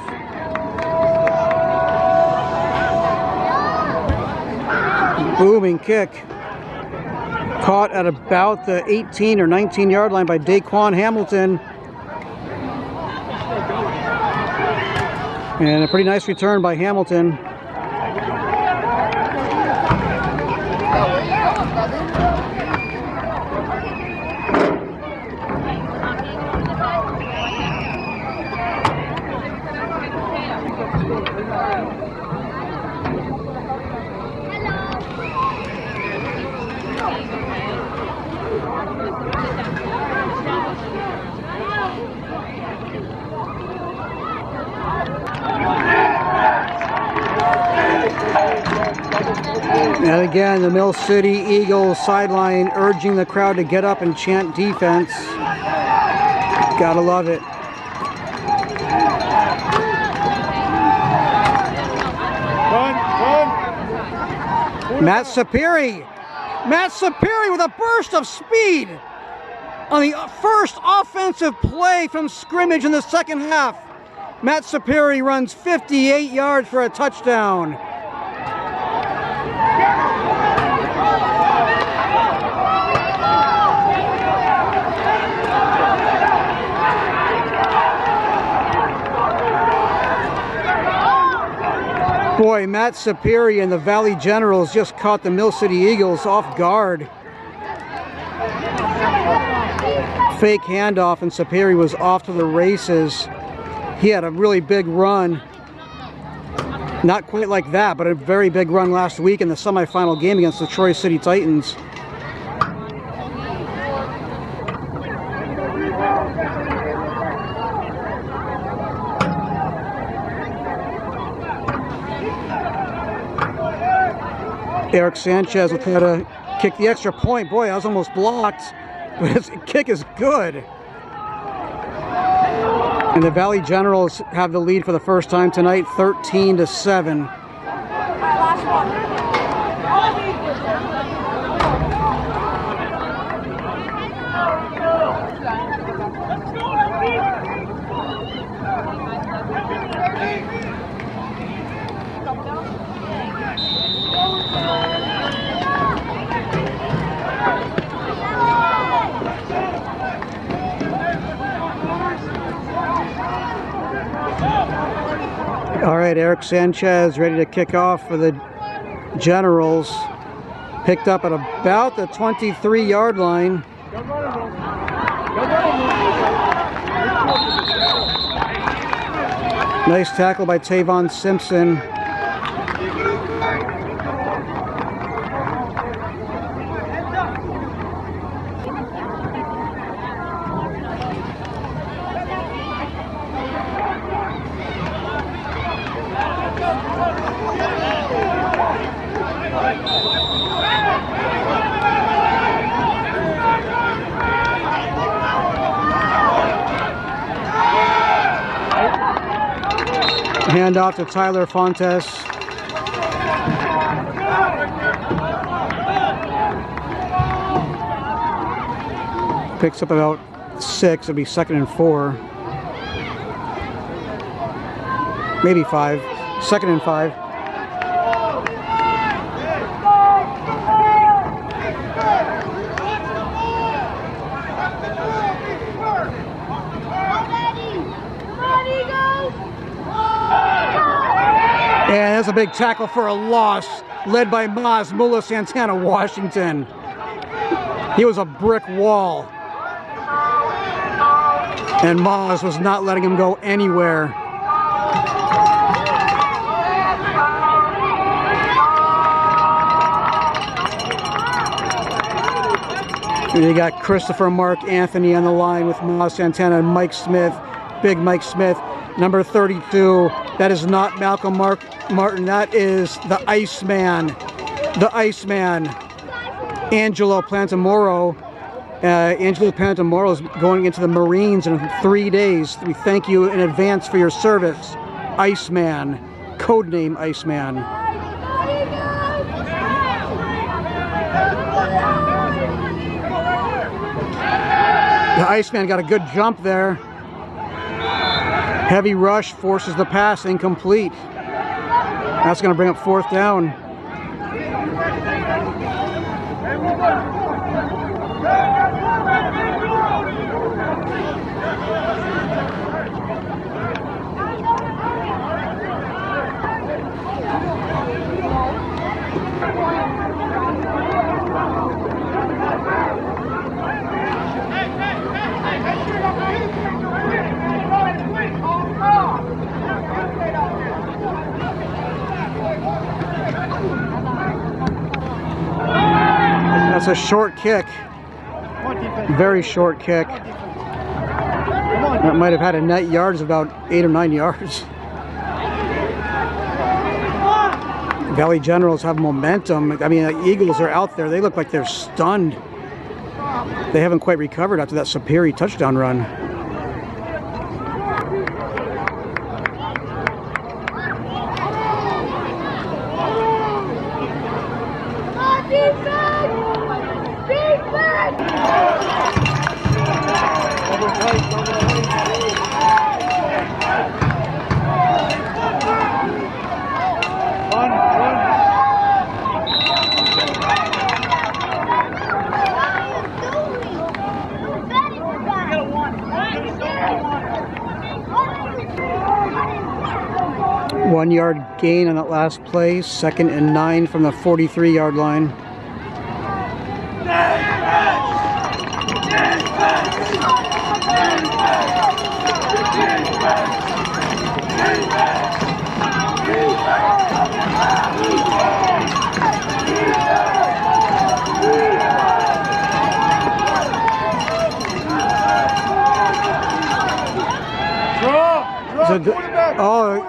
A: Booming kick. Caught at about the 18 or 19 yard line by Daquan Hamilton. And a pretty nice return by Hamilton. And again, the Mill City Eagles sideline urging the crowd to get up and chant defense. Gotta love it. Matt Sapiri. Matt Sapiri with a burst of speed on the first offensive play from scrimmage in the second half. Matt Sapiri runs 58 yards for a touchdown. Boy, Matt Sapiri and the Valley Generals just caught the Mill City Eagles off guard. Fake handoff and Sapiri was off to the races. He had a really big run. Not quite like that, but a very big run last week in the semifinal game against the Troy City Titans. Eric Sanchez will try to kick the extra point. Boy, that was almost blocked, but his kick is good. And the Valley Generals have the lead for the first time tonight, 13-7. All right, Eric Sanchez ready to kick off for the Generals. Picked up at about the 23-yard line. Nice tackle by Tavon Handoff to Tyler Fontes. Picks up about 6. It'll be 2nd and 4. Maybe 5. 2nd and 5. And that's a big tackle for a loss, led by Maz Mula Santana, Washington. He was a brick wall. And Maz was not letting him go anywhere. And you got Christopher Mark Anthony on the line with Maz Santana and Mike Smith, big Mike Smith, number 32. That is not Malcolm Martin. That is the Iceman. The Iceman. Angelo Plantamoro. Angelo Plantamoro is going into the Marines in 3 days. We thank you in advance for your service. Iceman. Codename Iceman. The Iceman got a good jump there. Heavy rush forces the pass incomplete. That's going to bring up 4th down. That's a short kick. Very short kick. That might have had a net yards of about 8 or 9 yards. Valley Generals have momentum. I mean, the Eagles are out there. They look like they're stunned. They haven't quite recovered after that Superior touchdown run. One-yard gain on that last play. 2nd and 9 from the 43-yard line.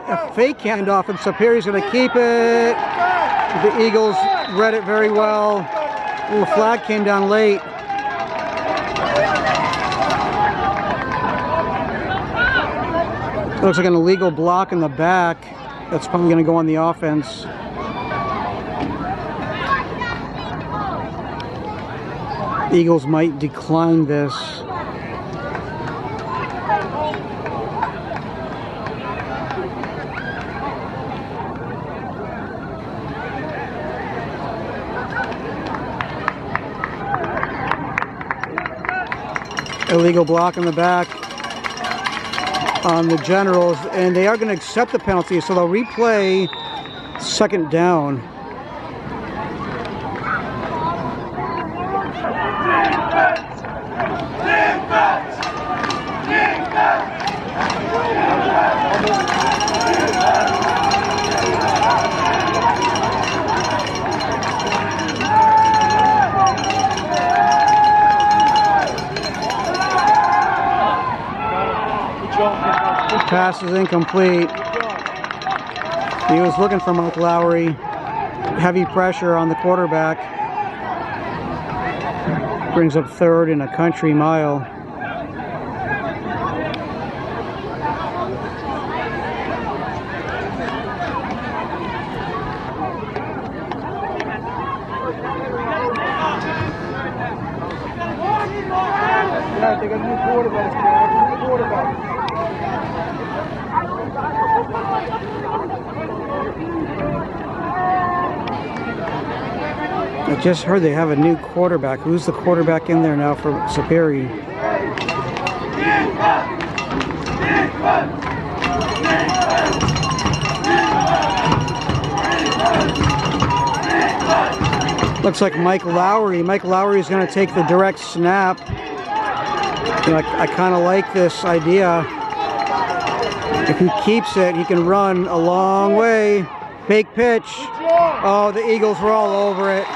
A: A fake handoff, and Superior's going to keep it. The Eagles read it very well. Ooh, flag came down late. Looks like an illegal block in the back. That's probably going to go on the offense. Eagles might decline this. Illegal block in the back on the Generals, and they are going to accept the penalty, so they'll replay 2nd down. Pass is incomplete. He was looking for Mike Lowry. Heavy pressure on the quarterback. Brings up 3rd and a country mile.
B: They got a new quarterback, man. New quarterback.
A: I just heard they have a new quarterback. Who's the quarterback in there now for Superior? Looks like Mike Lowry. Mike Lowry is going to take the direct snap. You know, I kind of like this idea. If he keeps it, he can run a long way. Big pitch. Oh, the Eagles were all over it.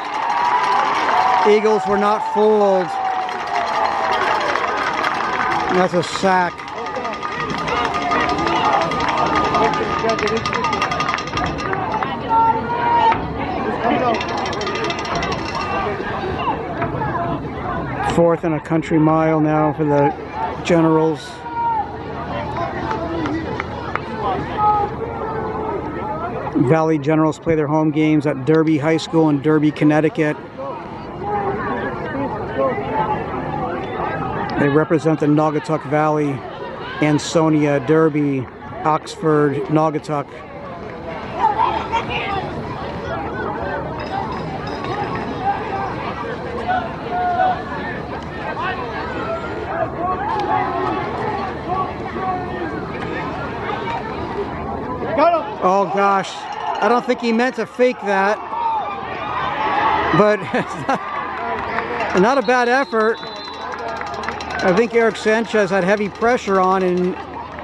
A: Eagles were not fooled. That's a sack. Fourth and a country mile now for the Generals. Valley Generals play their home games at Derby High School in Derby, Connecticut. They represent the Naugatuck Valley, Ansonia, Derby, Oxford, Naugatuck. Oh gosh, I don't think he meant to fake that, but not a bad effort. I think Eric Sanchez had heavy pressure on and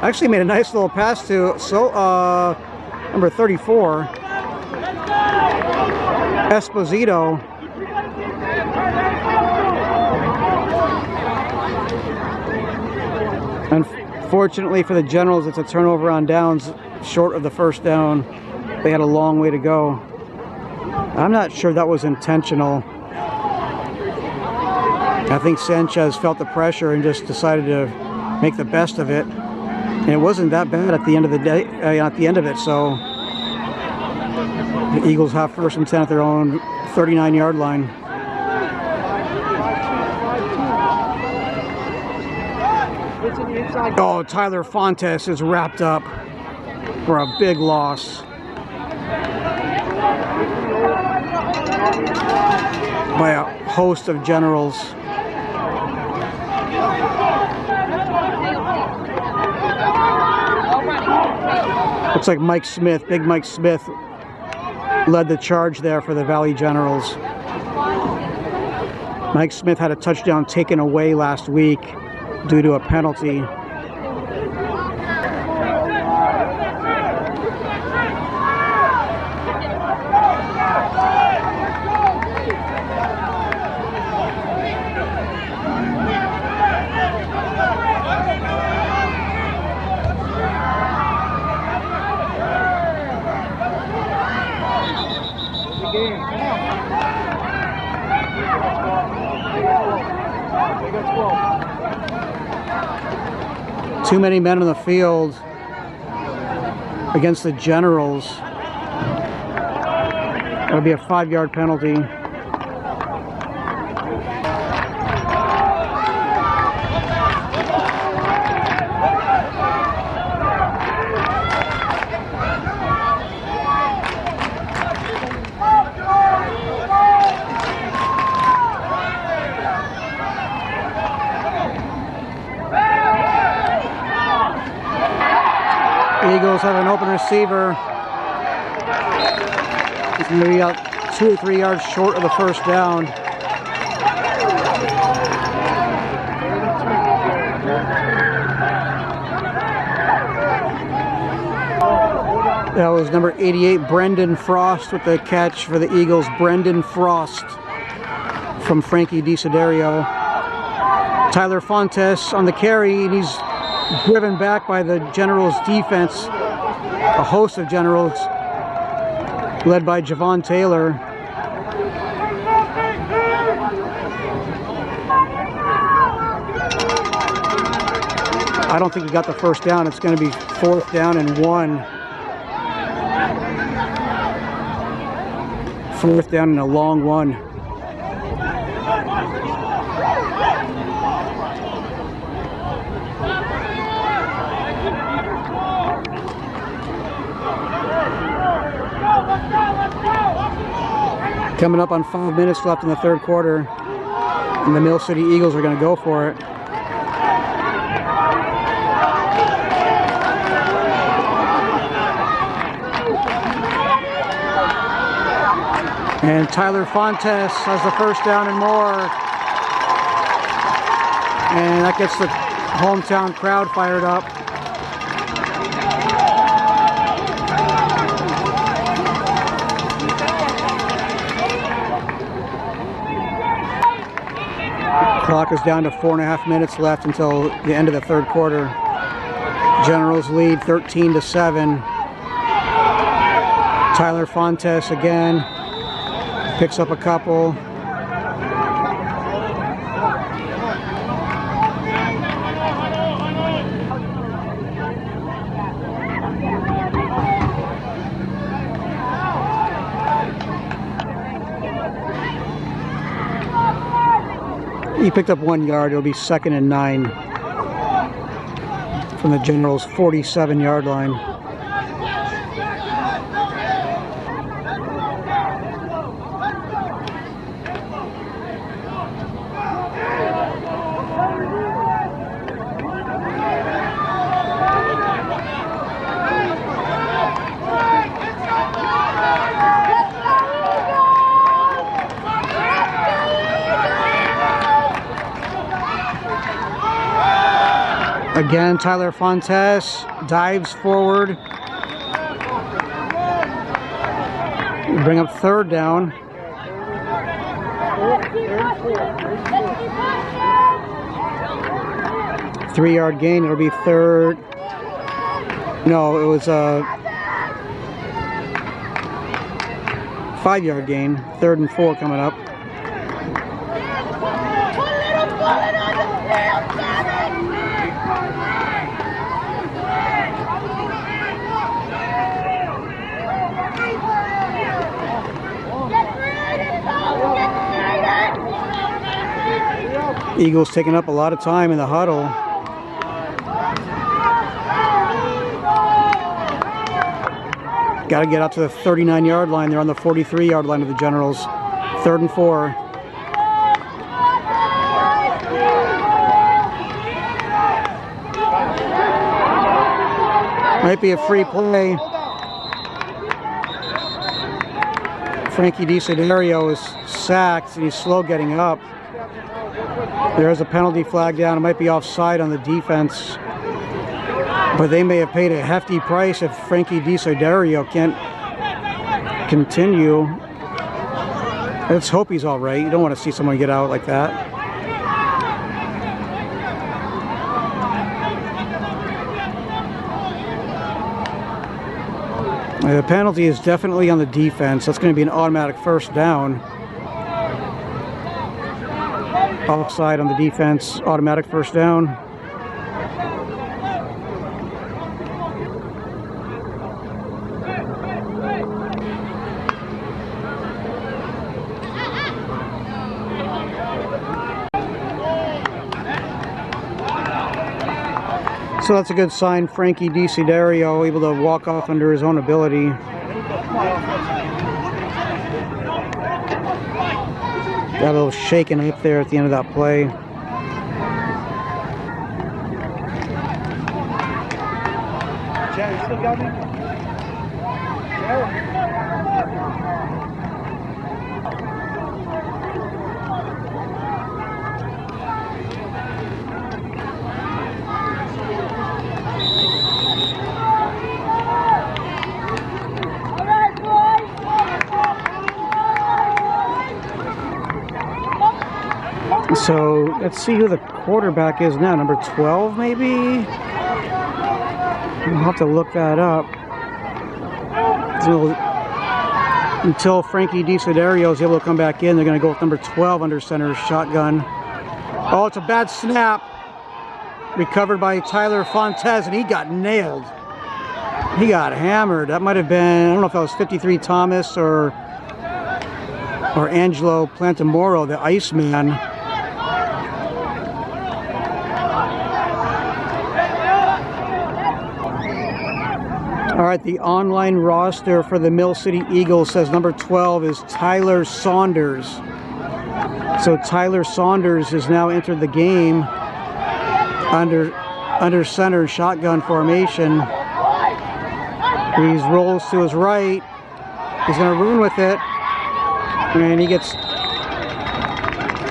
A: actually made a nice little pass to number 34, Esposito. Unfortunately for the Generals, it's a turnover on downs short of the first down. They had a long way to go. I'm not sure that was intentional. I think Sanchez felt the pressure and just decided to make the best of it. And it wasn't that bad at the end of the day, at the end of it. So the Eagles have first and 10 at their own 39-yard line. Oh, Tyler Fontes is wrapped up for a big loss by a host of Generals. Looks like Mike Smith, big Mike Smith, led the charge there for the Valley Generals. Mike Smith had a touchdown taken away last week due to a penalty. Too many men on the field against the Generals. That'll be a 5-yard penalty. Eagles have an open receiver. He's going to be out 2 or 3 yards short of the first down. That was number 88, Brendan Frost, with the catch for the Eagles. Brendan Frost from Frankie DeSiderio. Tyler Fontes on the carry, and he's driven back by the Generals defense, a host of Generals led by Javon Taylor. I don't think he got the first down. It's going to be 4th down and 1. 4th down and a long one. Coming up on 5 minutes left in the third quarter, and the Mill City Eagles are going to go for it. And Tyler Fontes has the first down and more. And that gets the hometown crowd fired up. Clock is down to 4.5 minutes left until the end of the third quarter. Generals lead 13-7. Tyler Fontes again picks up a couple. He picked up 1 yard. It'll be 2nd and 9 from the Generals' 47-yard line. Again, Tyler Fontes dives forward. Bring up third down. Three-yard gain. It'll be third. No, it was a 5-yard gain. 3rd and 4 coming up. Eagles taking up a lot of time in the huddle. Got to get out to the 39-yard line. They're on the 43-yard line of the Generals. 3rd and 4. Might be a free play. Frankie DeCidario is sacked and he's slow getting up. There's a penalty flag down. It might be offside on the defense. But they may have paid a hefty price if Frankie DeCidario can't continue. Let's hope he's all right. You don't want to see someone get out like that. The penalty is definitely on the defense. That's going to be an automatic first down. Offside on the defense, automatic first down. So that's a good sign. Frankie DeCidario able to walk off under his own ability. Got a little shaken up there at the end of that play.
B: Jerry, you still got me? Jerry?
A: So let's see who the quarterback is now. Number 12, maybe? We'll have to look that up. Until Frankie DeCidario is able to come back in, they're going to go with number 12 under center, shotgun. Oh, it's a bad snap. Recovered by Tyler Fontes, and he got nailed. He got hammered. That might have been, I don't know if that was 53 Thomas or Angelo Plantamoro, the Iceman. All right, the online roster for the Mill City Eagles says number 12 is Tyler Saunders. So Tyler Saunders has now entered the game under center shotgun formation. He rolls to his right. He's going to run with it. And he gets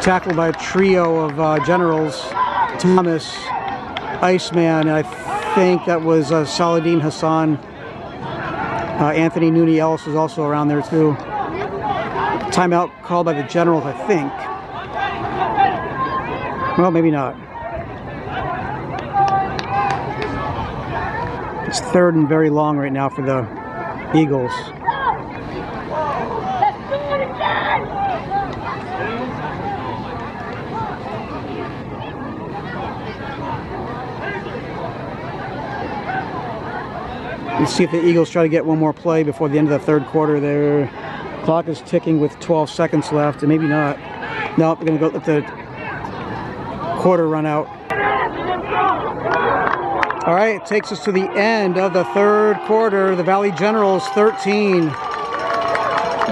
A: tackled by a trio of generals. Thomas, Iceman, and I think that was Saladin Hassan. Anthony Nooney Ellis was also around there too. Timeout called by the generals, I think. Well, maybe not. It's third and very long right now for the Eagles. Let's see if the Eagles try to get one more play before the end of the third quarter. Their clock is ticking with 12 seconds left, and maybe not. No, we're going to go let the quarter run out. All right, it takes us to the end of the third quarter. The Valley Generals 13,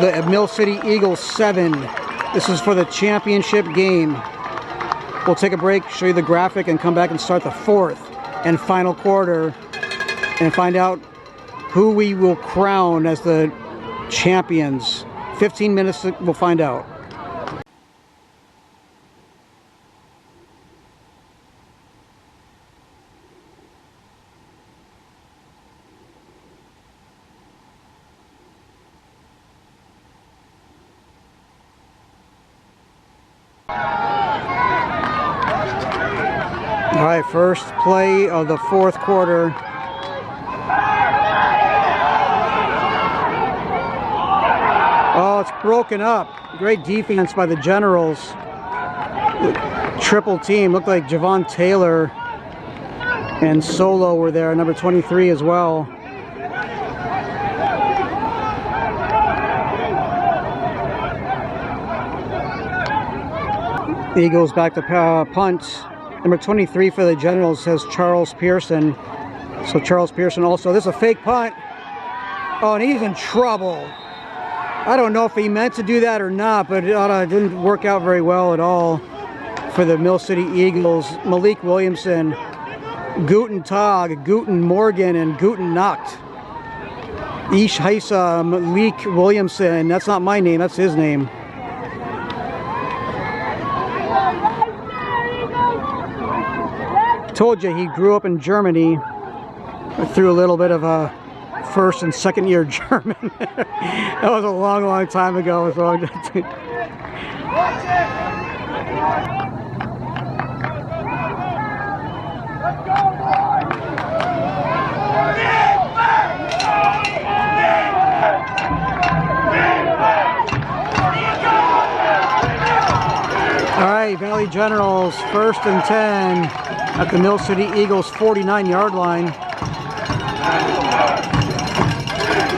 A: the Mill City Eagles 7. This is for the championship game. We'll take a break, show you the graphic, and come back and start the fourth and final quarter and find out who we will crown as the champions. 15 minutes, we'll find out. All right, first play of the fourth quarter. Oh, it's broken up. Great defense by the Generals. Triple team. Looked like Javon Taylor and Solo were there, number 23 as well. Eagles back to punt. Number 23 for the Generals says Charles Pearson. So Charles Pearson also. This is a fake punt. Oh, and he's in trouble. I don't know if he meant to do that or not, but it didn't work out very well at all for the Mill City Eagles. Malik Williamson, Guten Tag, Guten Morgan, and Guten Nacht. Ish Haisa Malik Williamson. That's not my name, that's his name. Told you he grew up in Germany. Through a little bit of a first and second year German. That was a long time ago. All right, Valley Generals, 1st and 10 at the Mill City Eagles 49-yard line.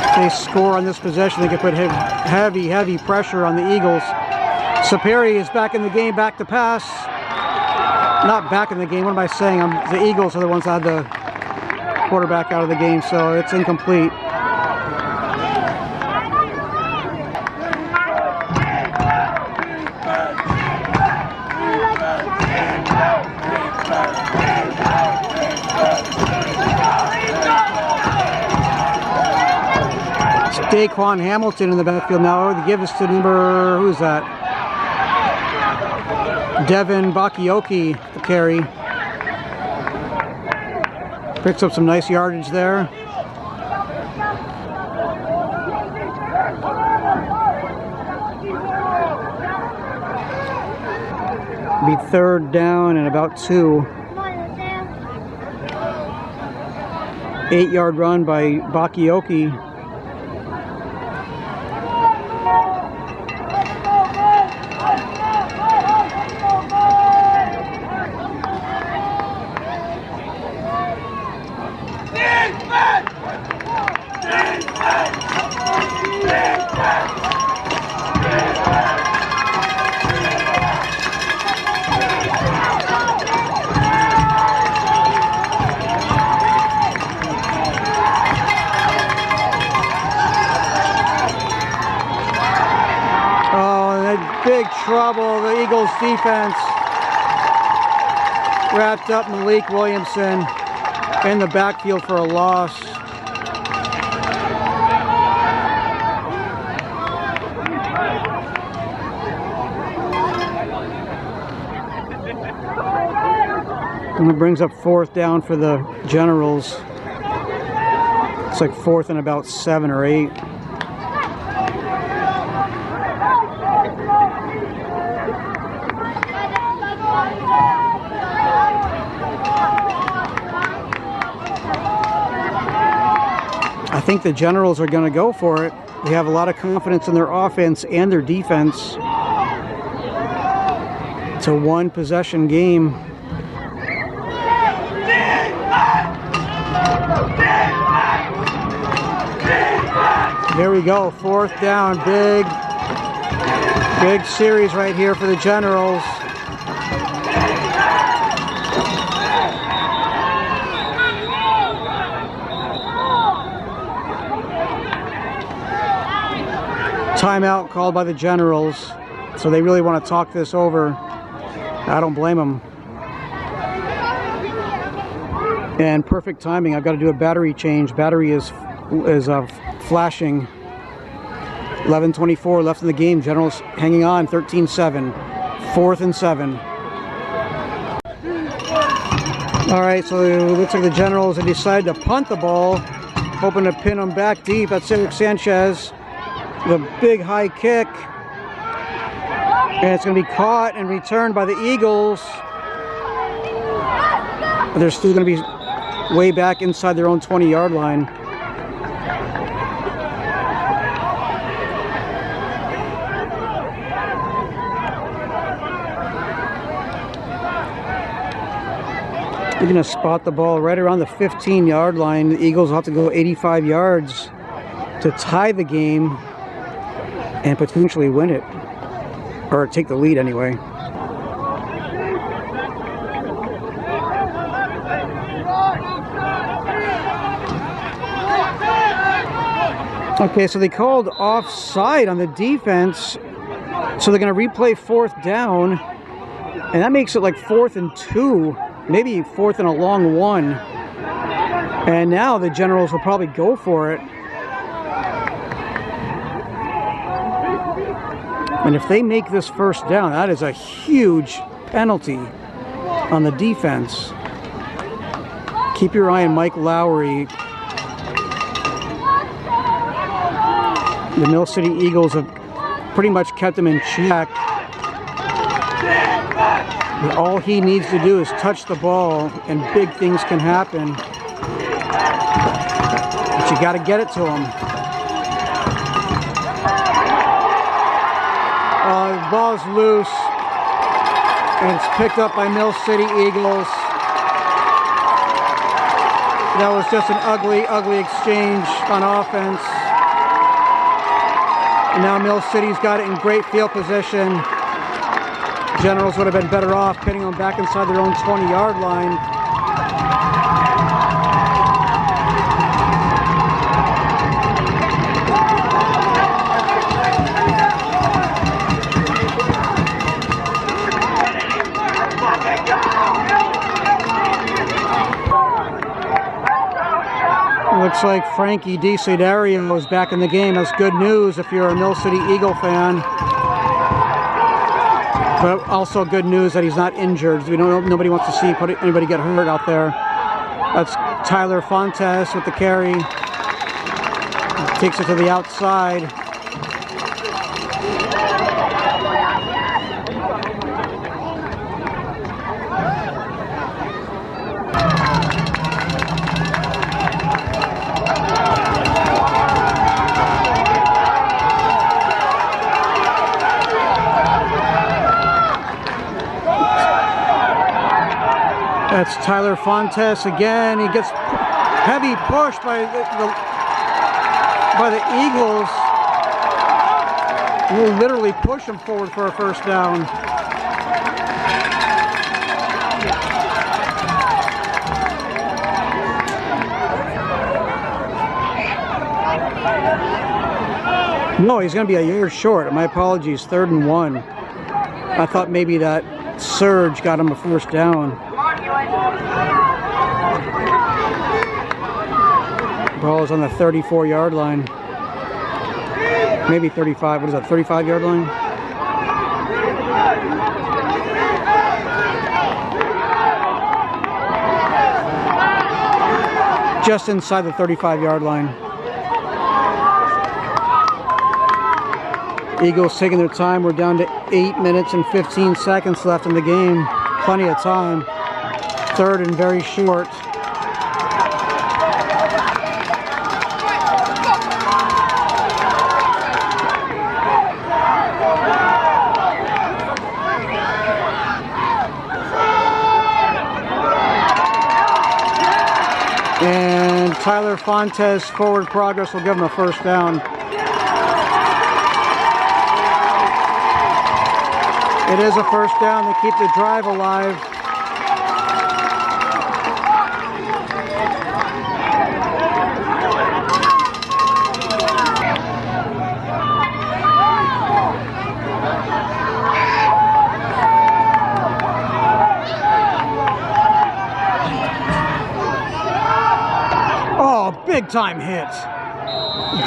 A: If they score on this possession, they can put heavy pressure on the Eagles. Saperi is back in the game, back to pass. Not back in the game, what am I saying? The Eagles are the ones that had the quarterback out of the game, so it's incomplete. Daquan Hamilton in the backfield now. They give us to number, who is that? Devin Bakioki to carry. Picks up some nice yardage there. Be 3rd down and about 2. 8-yard run by Bakioki. trouble. The Eagles defense wrapped up Malik Williamson in the backfield for a loss. And it brings up 4th down for the Generals. It's like 4th and about 7 or 8. I think the Generals are going to go for it. They have a lot of confidence in their offense and their defense. It's a 1 possession game. Here we go, 4th down, big series right here for the Generals. Timeout called by the Generals, so they really want to talk this over. I don't blame them. And perfect timing. I've got to do a battery change. Battery is flashing. 11:24 left in the game. Generals hanging on. 13-7. 4th and 7. All right, so it looks like the Generals have decided to punt the ball, hoping to pin them back deep. That's Cedric Sanchez. The big high kick. And it's going to be caught and returned by the Eagles. But they're still going to be way back inside their own 20-yard line. They're going to spot the ball right around the 15-yard line. The Eagles will have to go 85 yards to tie the game and potentially win it. Or take the lead anyway. Okay, so they called offside on the defense. So they're going to replay 4th down. And that makes it like 4th and 2. Maybe 4th and a long 1. And now the Generals will probably go for it. And if they make this 1st down, that is a huge penalty on the defense. Keep your eye on Mike Lowry. The Mill City Eagles have pretty much kept him in check. And all he needs to do is touch the ball and big things can happen. But you got to get it to him. The ball's loose, and it's picked up by Mill City Eagles. That was just an ugly, ugly exchange on offense. And now Mill City's got it in great field position. Generals would have been better off pinning them back inside their own 20-yard line. Looks like Frankie DeCidario is back in the game. That's good news if you're a Mill City Eagle fan. But also good news that he's not injured. Nobody wants to see anybody get hurt out there. That's Tyler Fontes with the carry. Takes it to the outside. That's Tyler Fontes again. He gets heavy push by the Eagles. We'll literally push him forward for a 1st down. No, he's going to be a yard short. My apologies. 3rd and 1. I thought maybe that surge got him a first down. Ball is on the 34-yard line. Maybe 35. What is that, 35-yard line? Just inside the 35-yard line. Eagles taking their time. We're down to 8 minutes and 15 seconds left in the game. Plenty of time. Third and very short. And Tyler Fontes' forward progress will give him a first down. It is a first down to keep the drive alive. Oh, big time hit.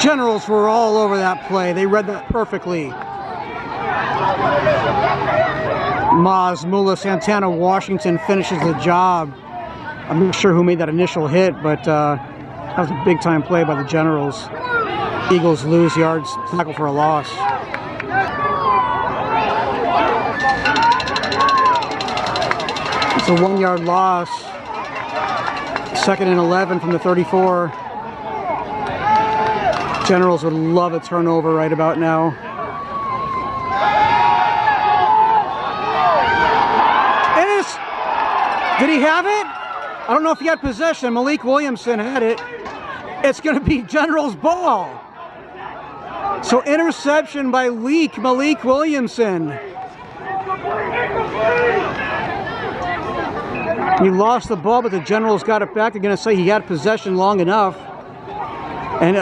A: Generals were all over that play. They read that perfectly. Maz Mula Santana Washington finishes the job. I'm not sure who made that initial hit, but that was a big time play by the Generals. Eagles lose yards, tackle for a loss. It's a 1-yard loss. 2nd and 11 from the 34. Generals would love a turnover right about now. Did he have it? I don't know if he had possession. Malik Williamson had it. It's going to be Generals' ball. So interception by Malik Williamson. He lost the ball, but the Generals got it back. They're going to say he had possession long enough. And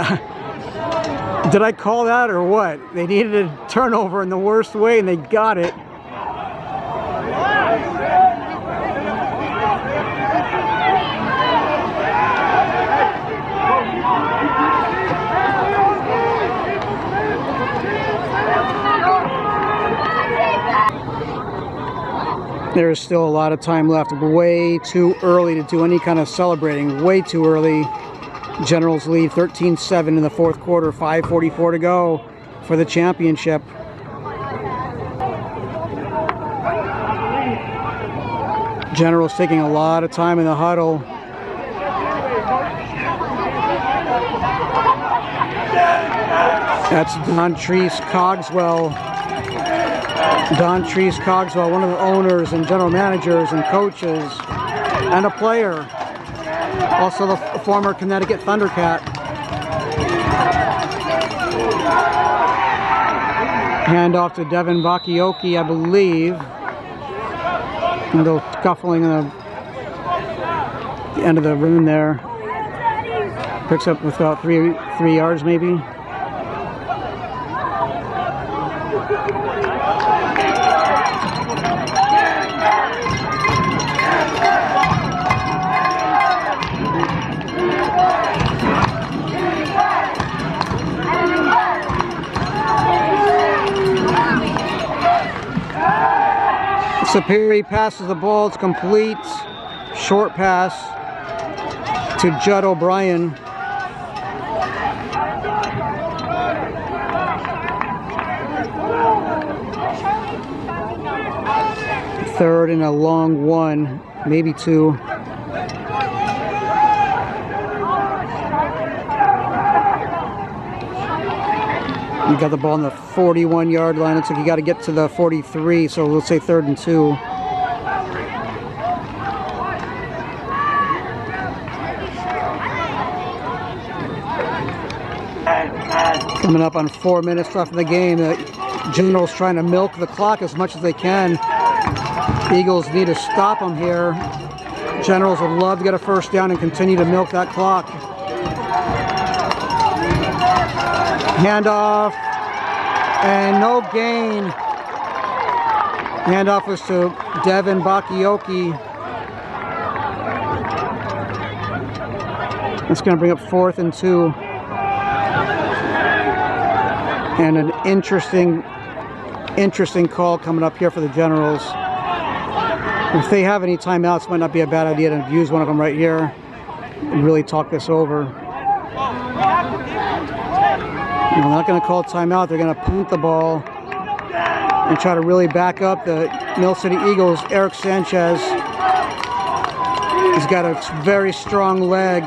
A: did I call that or what? They needed a turnover in the worst way, and they got it. There's still a lot of time left. Way too early to do any kind of celebrating. Way too early. Generals lead 13-7 in the fourth quarter. 5:44 to go for the championship. Generals taking a lot of time in the huddle. That's Dontrese Cogswell. Dontrese Cogswell, one of the owners and general managers and coaches, and a player. Also the former Connecticut Thundercat. Handoff to Devin Bakioki, I believe. A little scuffling in the end of the run there. Picks up with about three yards maybe. Superi passes the ball, it's complete. Short pass to Judd O'Brien. Third and a long one, maybe two. You got the ball on the 41-yard line. Looks like you got to get to the 43, so let's say 3rd and 2. Coming up on 4 minutes left in the game. The Generals trying to milk the clock as much as they can. Eagles need to stop them here. Generals would love to get a first down and continue to milk that clock. Handoff, and no gain. Handoff was to Devin Bakioki. That's going to bring up 4th and 2. And an interesting call coming up here for the Generals. If they have any timeouts, it might not be a bad idea to use one of them right here and really talk this over. They're not going to call a timeout. They're going to punt the ball and try to really back up the Mill City Eagles. Eric Sanchez, he's got a very strong leg.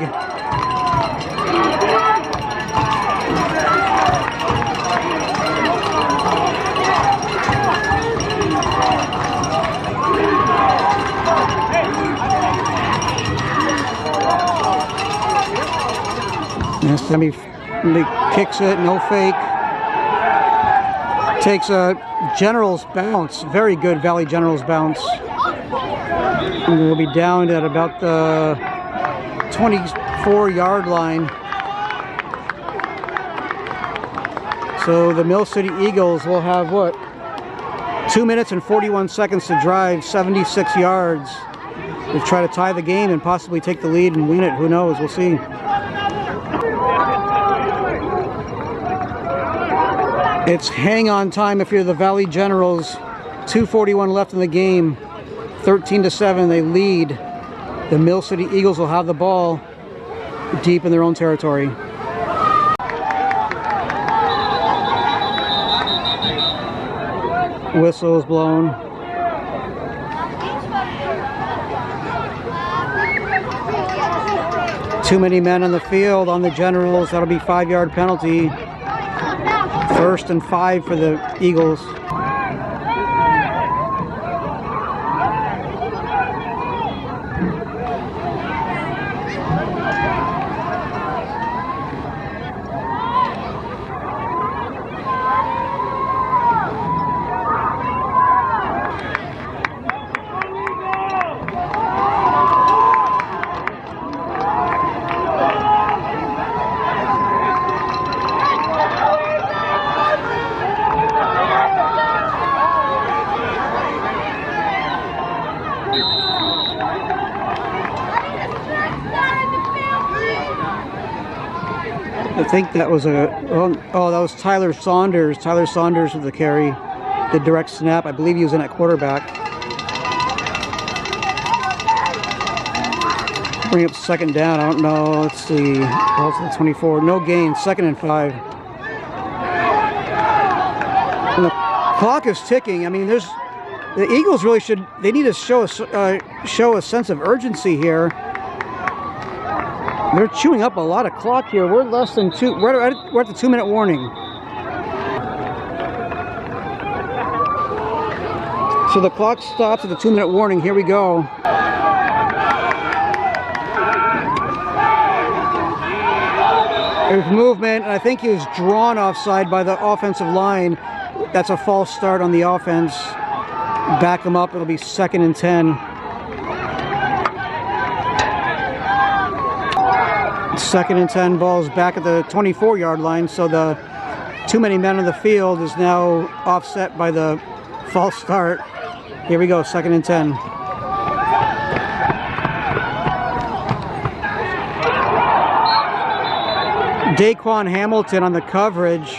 A: He kicks it, no fake. Takes a Generals bounce, very good Valley Generals bounce. And we'll be down at about the 24-yard line. So the Mill City Eagles will have, what, 2 minutes and 41 seconds to drive 76 yards. They'll try to tie the game and possibly take the lead and win it. Who knows? We'll see. It's hang on time if you're the Valley Generals. 2:41 left in the game. 13-7, they lead. The Mill City Eagles will have the ball deep in their own territory. Whistle is blown. Too many men on the field on the Generals. That'll be 5-yard penalty. 1st and 5 for the Eagles. I think that was that was Tyler Saunders. Tyler Saunders with the carry, the direct snap. I believe he was in at quarterback. Bring up 2nd down. I don't know. Let's see. Also the 24. No gain. 2nd and 5. And the clock is ticking. I mean, the Eagles really should. They need to show a sense of urgency here. They're chewing up a lot of clock here. We're less than 2. We're at the 2-minute warning. So the clock stops at the 2-minute warning. Here we go. There's movement, and I think he was drawn offside by the offensive line. That's a false start on the offense. Back him up. It'll be 2nd and 10. 2nd and 10, balls back at the 24-yard line, so the too many men on the field is now offset by the false start. Here we go, 2nd and 10. Daquan Hamilton on the coverage.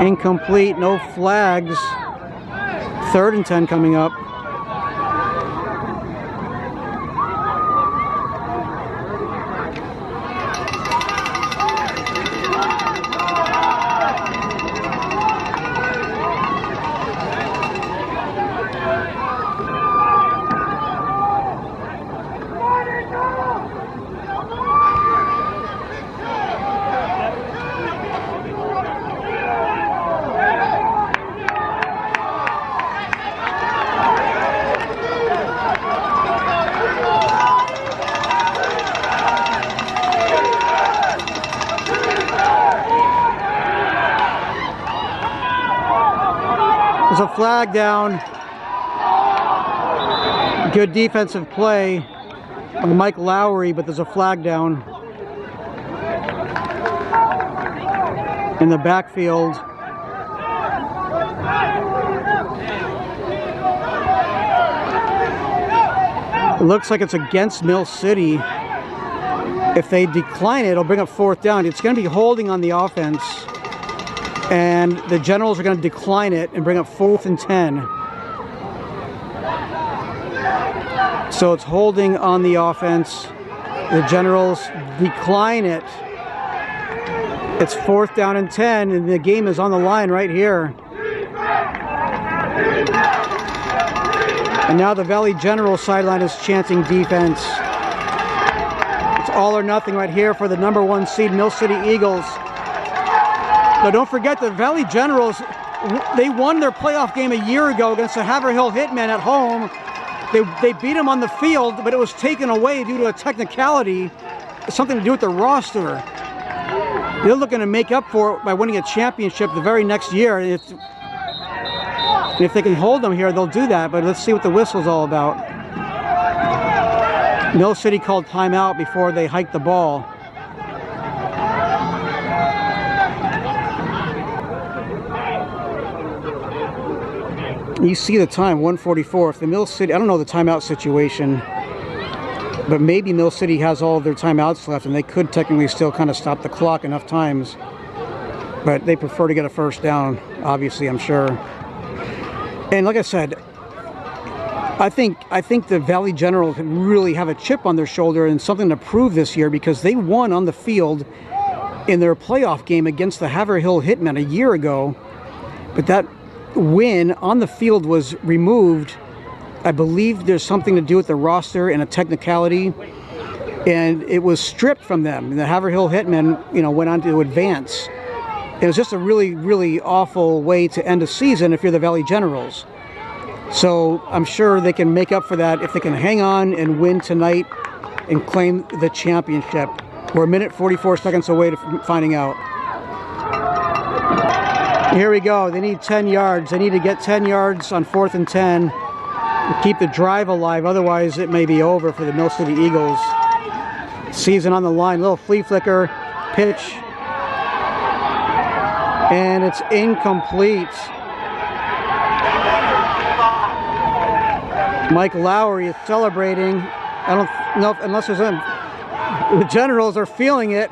A: Incomplete, no flags. 3rd and 10 coming up. There's a flag down. Good defensive play on Mike Lowry, but there's a flag down in the backfield. It looks like it's against Mill City. If they decline it, it'll bring up 4th down. It's going to be holding on the offense, and the Generals are going to decline it and bring up 4th and 10. So it's holding on the offense. The Generals decline it. It's 4th down and 10, and the game is on the line right here. And now the Valley General sideline is chanting defense. It's all or nothing right here for the #1 seed Mill City Eagles. But don't forget the Valley Generals, they won their playoff game a year ago against the Haverhill Hitmen at home. They beat them on the field, but it was taken away due to a technicality, something to do with the roster. They're looking to make up for it by winning a championship the very next year. And if they can hold them here, they'll do that. But let's see what the whistle's all about. Mill City called timeout before they hiked the ball. You see the time, 1:44. If the Mill City, I don't know the timeout situation, but maybe Mill City has all of their timeouts left, and they could technically still kind of stop the clock enough times. But they prefer to get a 1st down, obviously, I'm sure. And like I said, I think the Valley General can really have a chip on their shoulder and something to prove this year, because they won on the field in their playoff game against the Haverhill Hitmen a year ago. But that win on the field was removed. I believe there's something to do with the roster and a technicality, and it was stripped from them. The Haverhill Hitmen, went on to advance. It was just a really, really awful way to end a season if you're the Valley Generals. So I'm sure they can make up for that if they can hang on and win tonight and claim the championship. We're a minute 44 seconds away from finding out. Here we go. They need 10 yards. They need to get 10 yards on 4th and 10 to keep the drive alive. Otherwise, it may be over for the Mill City Eagles. Season on the line. Little flea flicker. Pitch. And it's incomplete. Mike Lowry is celebrating. I don't know if, unless there's the Generals are feeling it.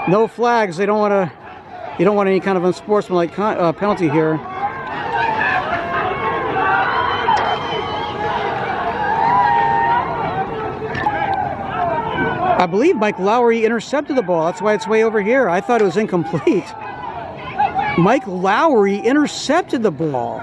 A: No flags. They don't want to. You don't want any kind of unsportsmanlike penalty here. I believe Mike Lowry intercepted the ball. That's why it's way over here. I thought it was incomplete. Mike Lowry intercepted the ball.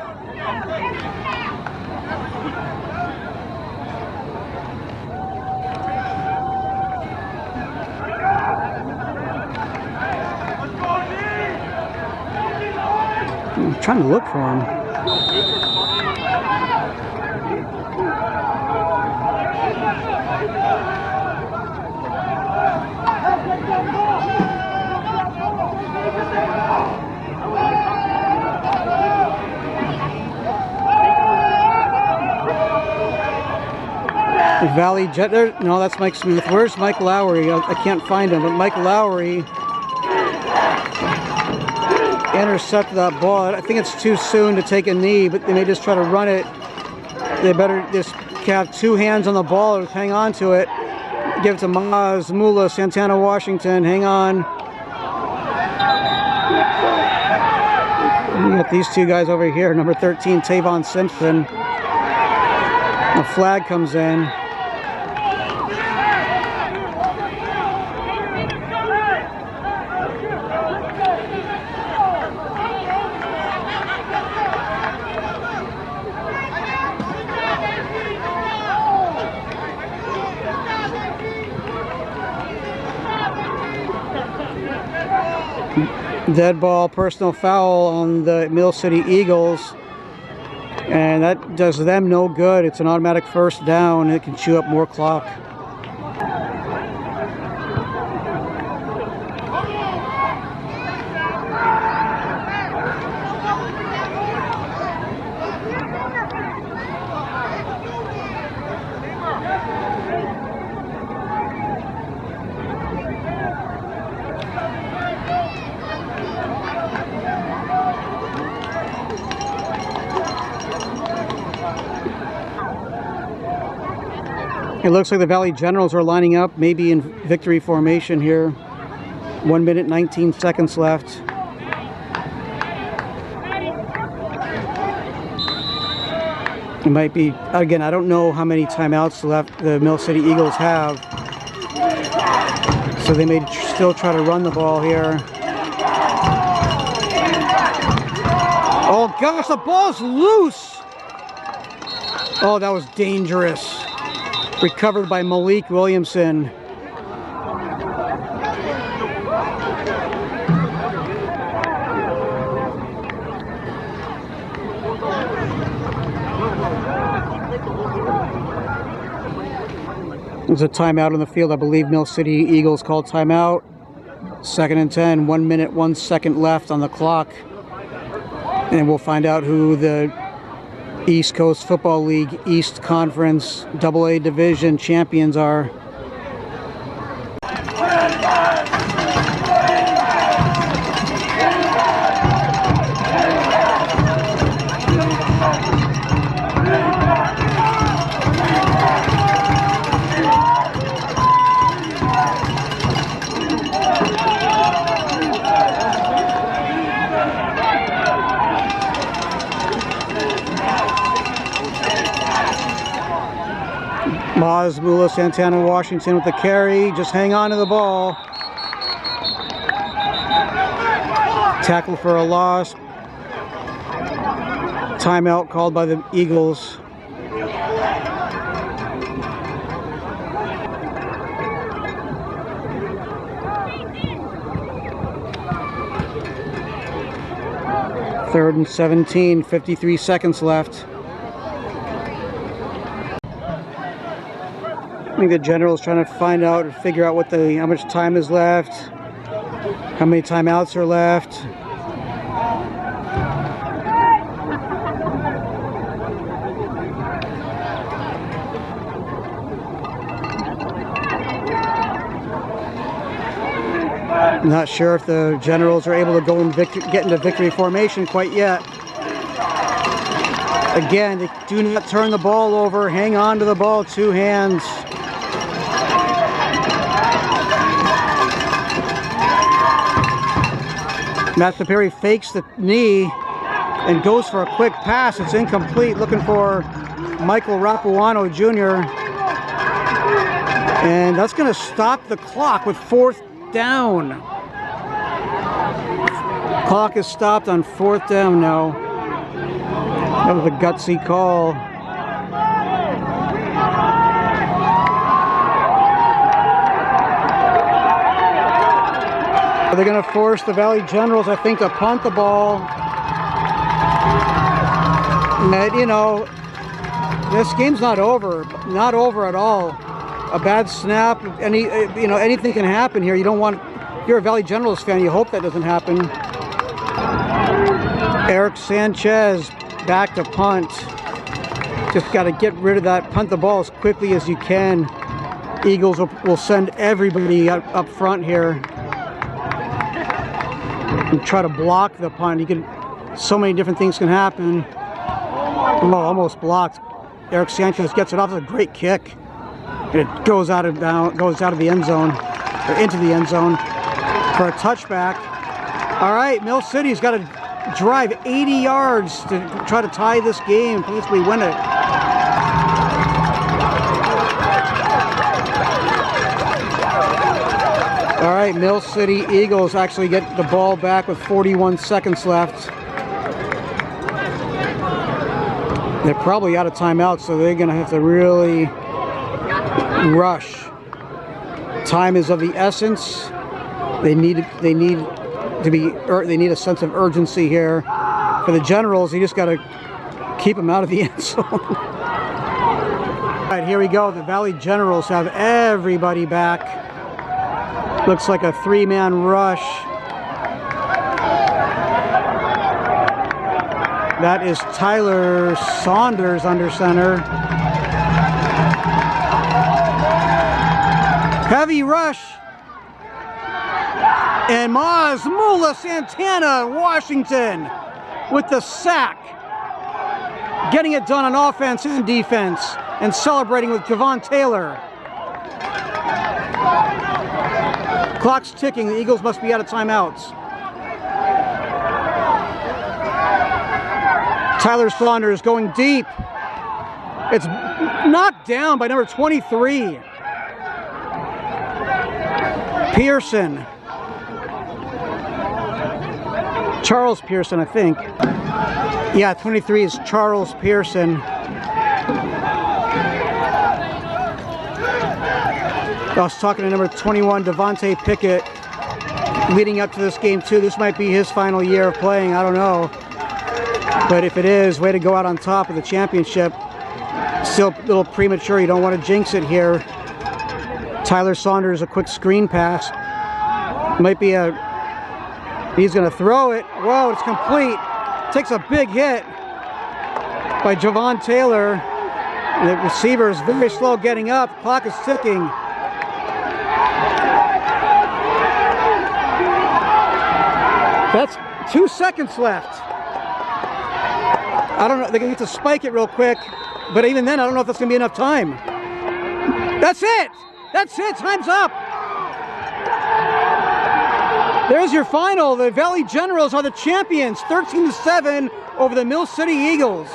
A: I'm trying to look for him. Valley Jet. No, that's Mike Smith. Where's Mike Lowry? I can't find him, but Mike Lowry intercepted that ball. I think it's too soon to take a knee, but they may just try to run it. They better just have two hands on the ball or hang on to it. Give it to Maz Mula, Santana, Washington. Hang on. You got these two guys over here. Number 13, Tavon Simpson. A flag comes in. Dead ball, personal foul on the Mill City Eagles, and that does them no good. It's an automatic first down. It can chew up more clock. It looks like the Valley Generals are lining up, maybe in victory formation here. 1 minute, 19 seconds left. It might be, again, I don't know how many timeouts left the Mill City Eagles have. So they may still try to run the ball here. Oh gosh, the ball's loose! Oh, that was dangerous. Recovered by Malik Williamson. There's a timeout on the field. I believe Mill City Eagles called timeout. 2nd and 10, 1 minute, 1 second left on the clock. And we'll find out who the East Coast Football League East Conference AA Division champions are. Maz Mula Santana Washington with the carry. Just hang on to the ball. Tackle for a loss. Timeout called by the Eagles. Third and 17, 53 seconds left. I think the General's trying to find out or figure out what how much time is left, how many timeouts are left. I'm not sure if the Generals are able to go and get into victory formation quite yet. Again, they do not turn the ball over. Hang on to the ball, 2 hands. Matt Perry fakes the knee and goes for a quick pass. It's incomplete, looking for Michael Rapuano Jr. And that's going to stop the clock with 4th down. Clock is stopped on 4th down now. That was a gutsy call. They're going to force the Valley Generals, I think, to punt the ball. And, you know, this game's not over at all. A bad snap, anything can happen here. You don't want, if you're a Valley Generals fan, you hope that doesn't happen. Eric Sanchez back to punt. Just got to get rid of that, punt the ball as quickly as you can. Eagles will send everybody up front here and try to block the punt. So many different things can happen. Oh, almost blocked. Eric Sanchez gets it off. It's a great kick. And it goes out of the end zone, or into the end zone for a touchback. All right, Mill City's got to drive 80 yards to try to tie this game, possibly win it. All right, Mill City Eagles actually get the ball back with 41 seconds left. They're probably out of timeout, so they're going to have to really rush. Time is of the essence. They need a sense of urgency here. For the Generals, you just got to keep them out of the end zone. All right, here we go. The Valley Generals have everybody back. Looks like a 3-man rush. That is Tyler Saunders under center. Heavy rush. And Maz Mula Santana Washington with the sack. Getting it done on offense and defense. and celebrating with Javon Taylor. Clock's ticking. The Eagles must be out of timeouts. Tyler Saunders going deep. It's knocked down by number 23. Pearson. Charles Pearson, I think. Yeah, 23 is Charles Pearson. I was talking to number 21, Devontae Pickett, leading up to this game too. This might be his final year of playing, I don't know. But if it is, way to go out on top of the championship. Still a little premature, you don't want to jinx it here. Tyler Saunders, a quick screen pass. Might be he's gonna throw it. Whoa, it's complete. Takes a big hit by Javon Taylor. The receiver is very slow getting up. Clock is ticking. That's 2 seconds left. I don't know, they're gonna get to spike it real quick, but even then I don't know if that's gonna be enough time. That's it! That's it, time's up! There's your final. The Valley Generals are the champions, 13-7 over the Mill City Eagles.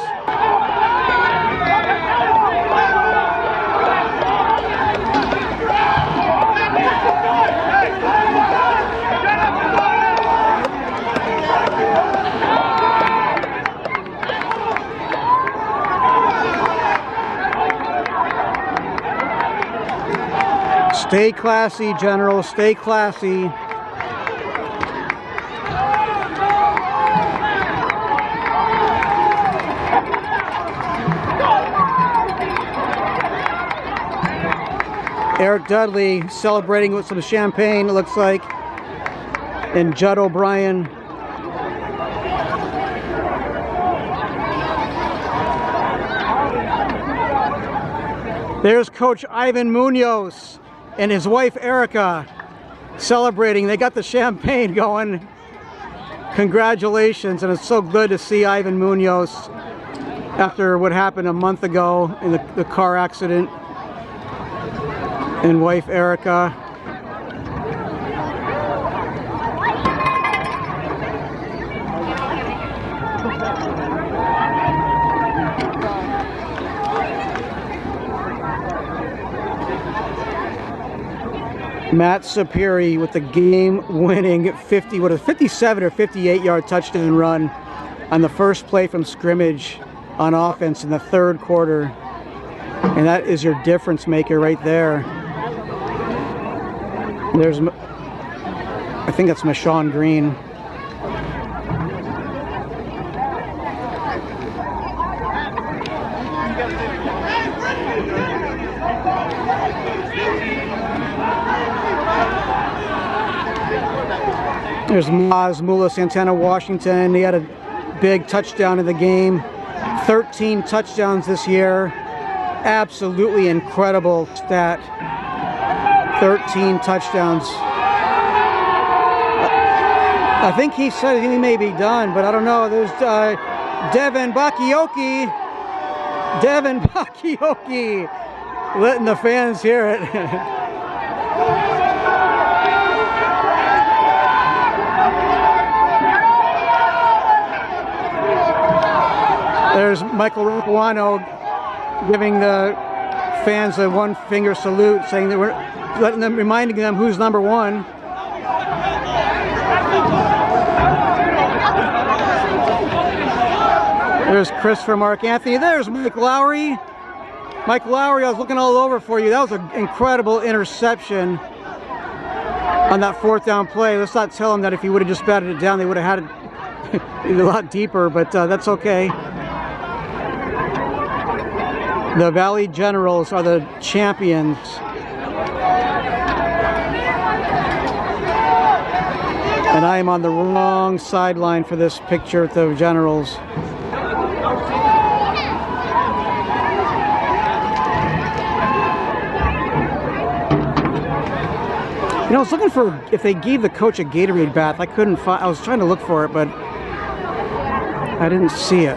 A: Stay classy, Generals, stay classy. Eric Dudley celebrating with some champagne, it looks like. And Judd O'Brien. There's Coach Ivan Munoz and his wife Erica celebrating. They got the champagne going. Congratulations, and it's so good to see Ivan Munoz after what happened a month ago in the car accident. And wife Erica. Matt Sapiri with the game-winning 57 or 58-yard touchdown run on the first play from scrimmage on offense in the third quarter. And that is your difference maker right there. There's, I think that's Marshawn Green. There's Maz Mula Santana Washington. He had a big touchdown in the game. 13 touchdowns this year. Absolutely incredible stat. 13 touchdowns. I think he said he may be done, but I don't know. There's Devin Bakioki. Devin Bakioki letting the fans hear it. There's Michael Rapuano giving the fans a one-finger salute, saying that we're letting them, reminding them who's number one. There's Christopher Mark Anthony. There's Mike Lowry. Mike Lowry, I was looking all over for you. That was an incredible interception on that fourth down play. Let's not tell them that if he would have just batted it down, they would have had it a lot deeper, but that's okay. The Valley Generals are the champions. And I am on the wrong sideline for this picture with the Generals. You know, I was looking for if they gave the coach a Gatorade bath. I couldn't find, I was trying to look for it, but I didn't see it.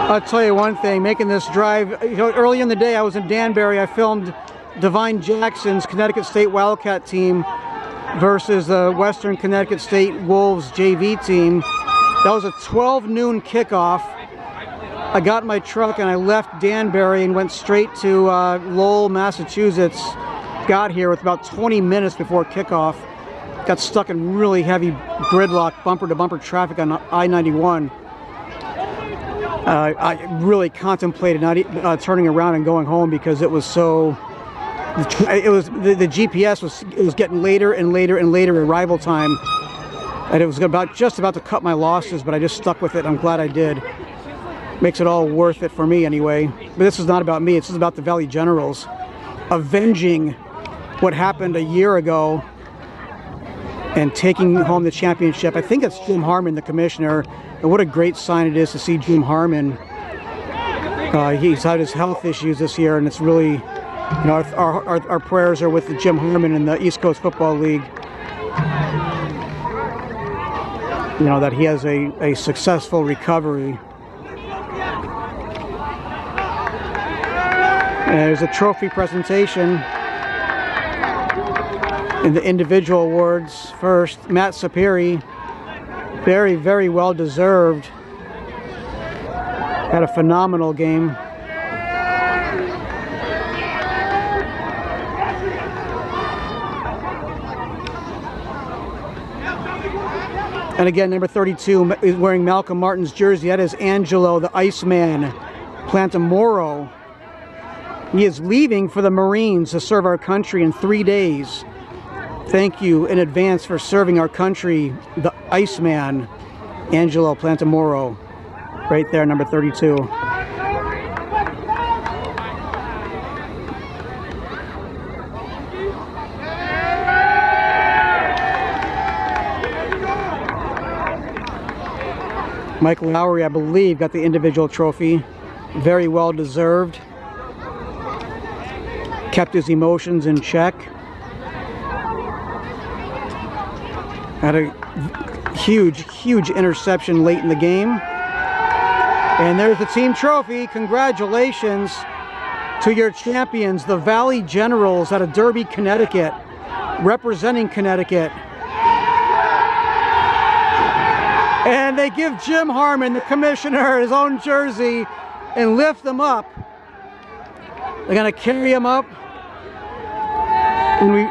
A: I'll tell you one thing, making this drive, you know, early in the day I was in Danbury. I filmed Divine Jackson's Connecticut State Wildcat team versus the Western Connecticut State Wolves JV team. That was a 12 noon kickoff. I got in my truck and I left Danbury and went straight to Lowell, Massachusetts. Got here with about 20 minutes before kickoff. Got stuck in really heavy gridlock, bumper-to-bumper traffic on I-91. I really contemplated not turning around and going home because it was so. It was the GPS was getting later and later and later arrival time, and it was just about to cut my losses, but I just stuck with it. I'm glad I did. Makes it all worth it for me anyway. But this is not about me. This is about the Valley Generals avenging what happened a year ago and taking home the championship. I think it's Jim Harmon, the commissioner, and what a great sign it is to see Jim Harmon. He's had his health issues this year, and it's really, you know, our prayers are with Jim Harmon and the East Coast Football League. You know, that he has a successful recovery. And there's a trophy presentation. In the individual awards first, Matt Sapiri, very, very well deserved. Had a phenomenal game. And again, number 32 is wearing Malcolm Martin's jersey. That is Angelo, the Iceman Plantamoro. He is leaving for the Marines to serve our country in 3 days. Thank you in advance for serving our country, the Iceman, Angelo Plantamoro. Right there, number 32. Mike Lowry, I believe, got the individual trophy. Very well deserved. Kept his emotions in check. Had a huge interception late in the game. And there's the team trophy. Congratulations to your champions, the Valley Generals out of Derby, Connecticut, representing Connecticut. And they give Jim Harmon, the commissioner, his own jersey and lift them up. They're going to carry him up. And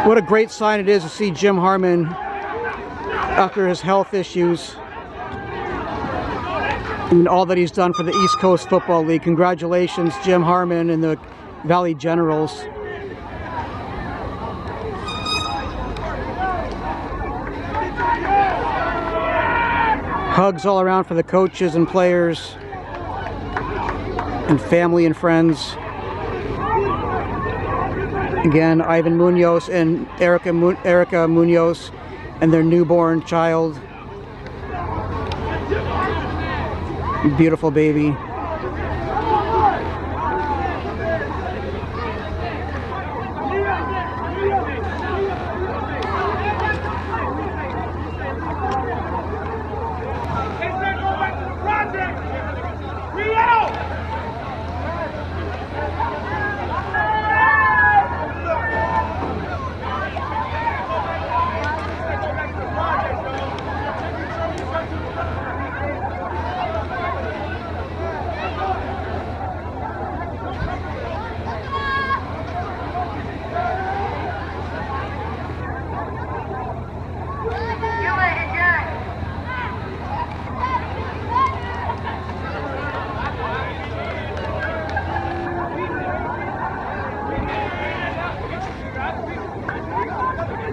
A: what a great sign it is to see Jim Harmon after his health issues and all that he's done for the East Coast Football League. Congratulations, Jim Harmon and the Valley Generals. Hugs all around for the coaches and players and family and friends. Again, Ivan Munoz and Erica Munoz and their newborn child. Beautiful baby.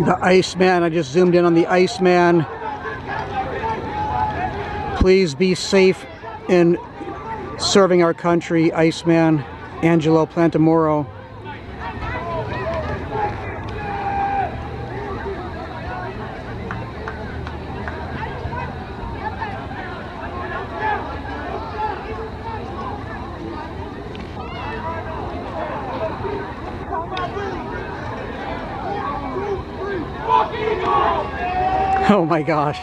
A: The Iceman, I just zoomed in on the Iceman. Please be safe in serving our country, Iceman, Angelo Plantamoro. Oh my gosh.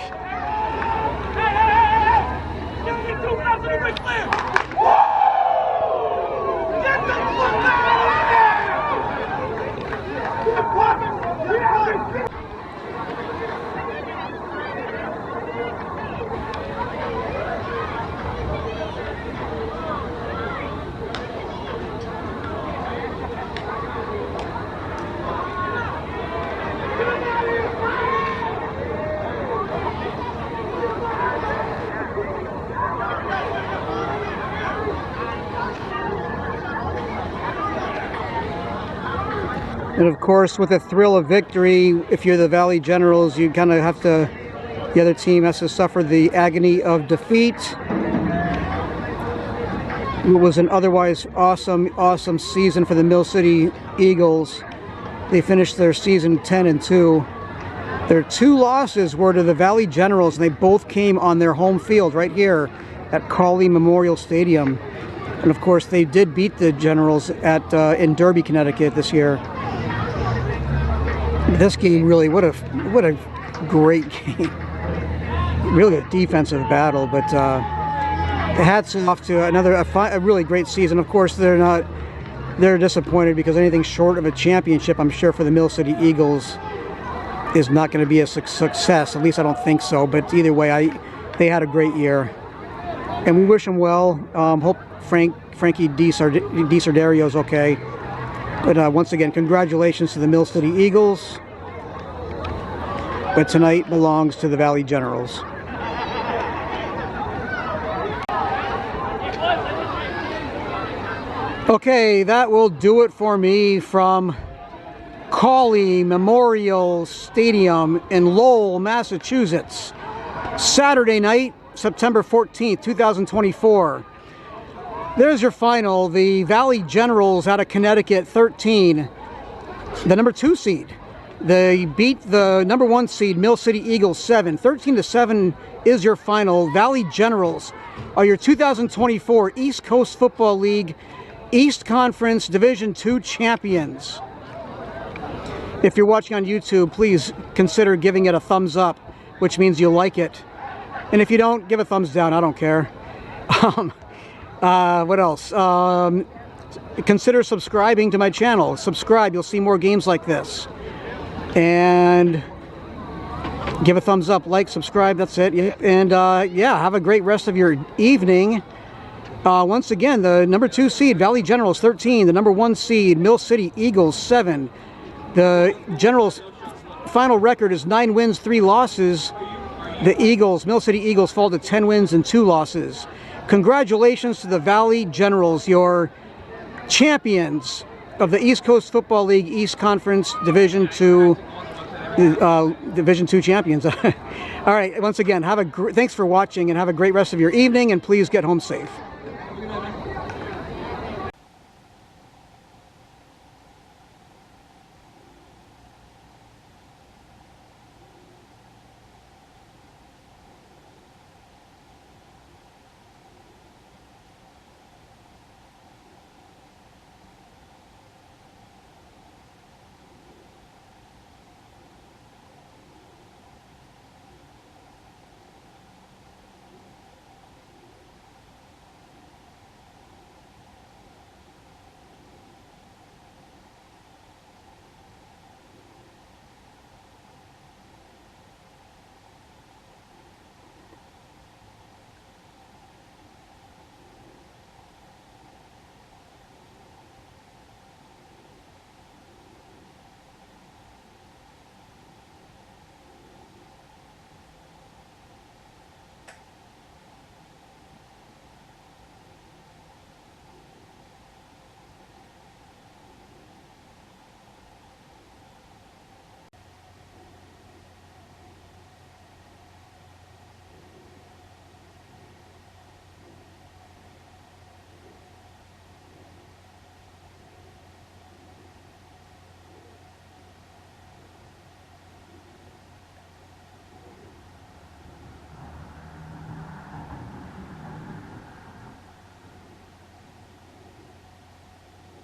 A: And of course, with the thrill of victory, if you're the Valley Generals, you kind of have to, the other team has to suffer the agony of defeat. It was an otherwise awesome season for the Mill City Eagles. They finished their season 10-2. Their 2 losses were to the Valley Generals, and they both came on their home field right here at Cawley Memorial Stadium. And of course, they did beat the Generals at in Derby, Connecticut this year. This game really, what a great game. Really a defensive battle, but hats off to a really great season. Of course, they're disappointed because anything short of a championship, I'm sure, for the Mill City Eagles is not going to be a success. At least I don't think so. But either way, they had a great year, and we wish them well. Hope Frankie DiSardario is okay. But once again, congratulations to the Mill City Eagles. But tonight belongs to the Valley Generals. Okay, that will do it for me from Cawley Memorial Stadium in Lowell, Massachusetts. Saturday night, September 14th, 2024. There's your final. The Valley Generals out of Connecticut, 13, the number 2 seed. They beat the number 1 seed, Mill City Eagles, 7. 13-7 is your final. Valley Generals are your 2024 East Coast Football League East Conference Division II champions. If you're watching on YouTube, please consider giving it a thumbs up, which means you like it. And if you don't, give a thumbs down. I don't care. What else? Consider subscribing to my channel. Subscribe. You'll see more games like this. And give a thumbs up, like, subscribe. That's it. And yeah, have a great rest of your evening. Once again, the number 2 seed, Valley Generals, 13. The number 1 seed, Mill City Eagles, 7. The Generals' final record is 9 wins, 3 losses. The Eagles, Mill City Eagles, fall to 10 wins and 2 losses. Congratulations to the Valley Generals, your champions of the East Coast Football League East Conference Division II champions. All right, once again, thanks for watching and have a great rest of your evening, and please get home safe.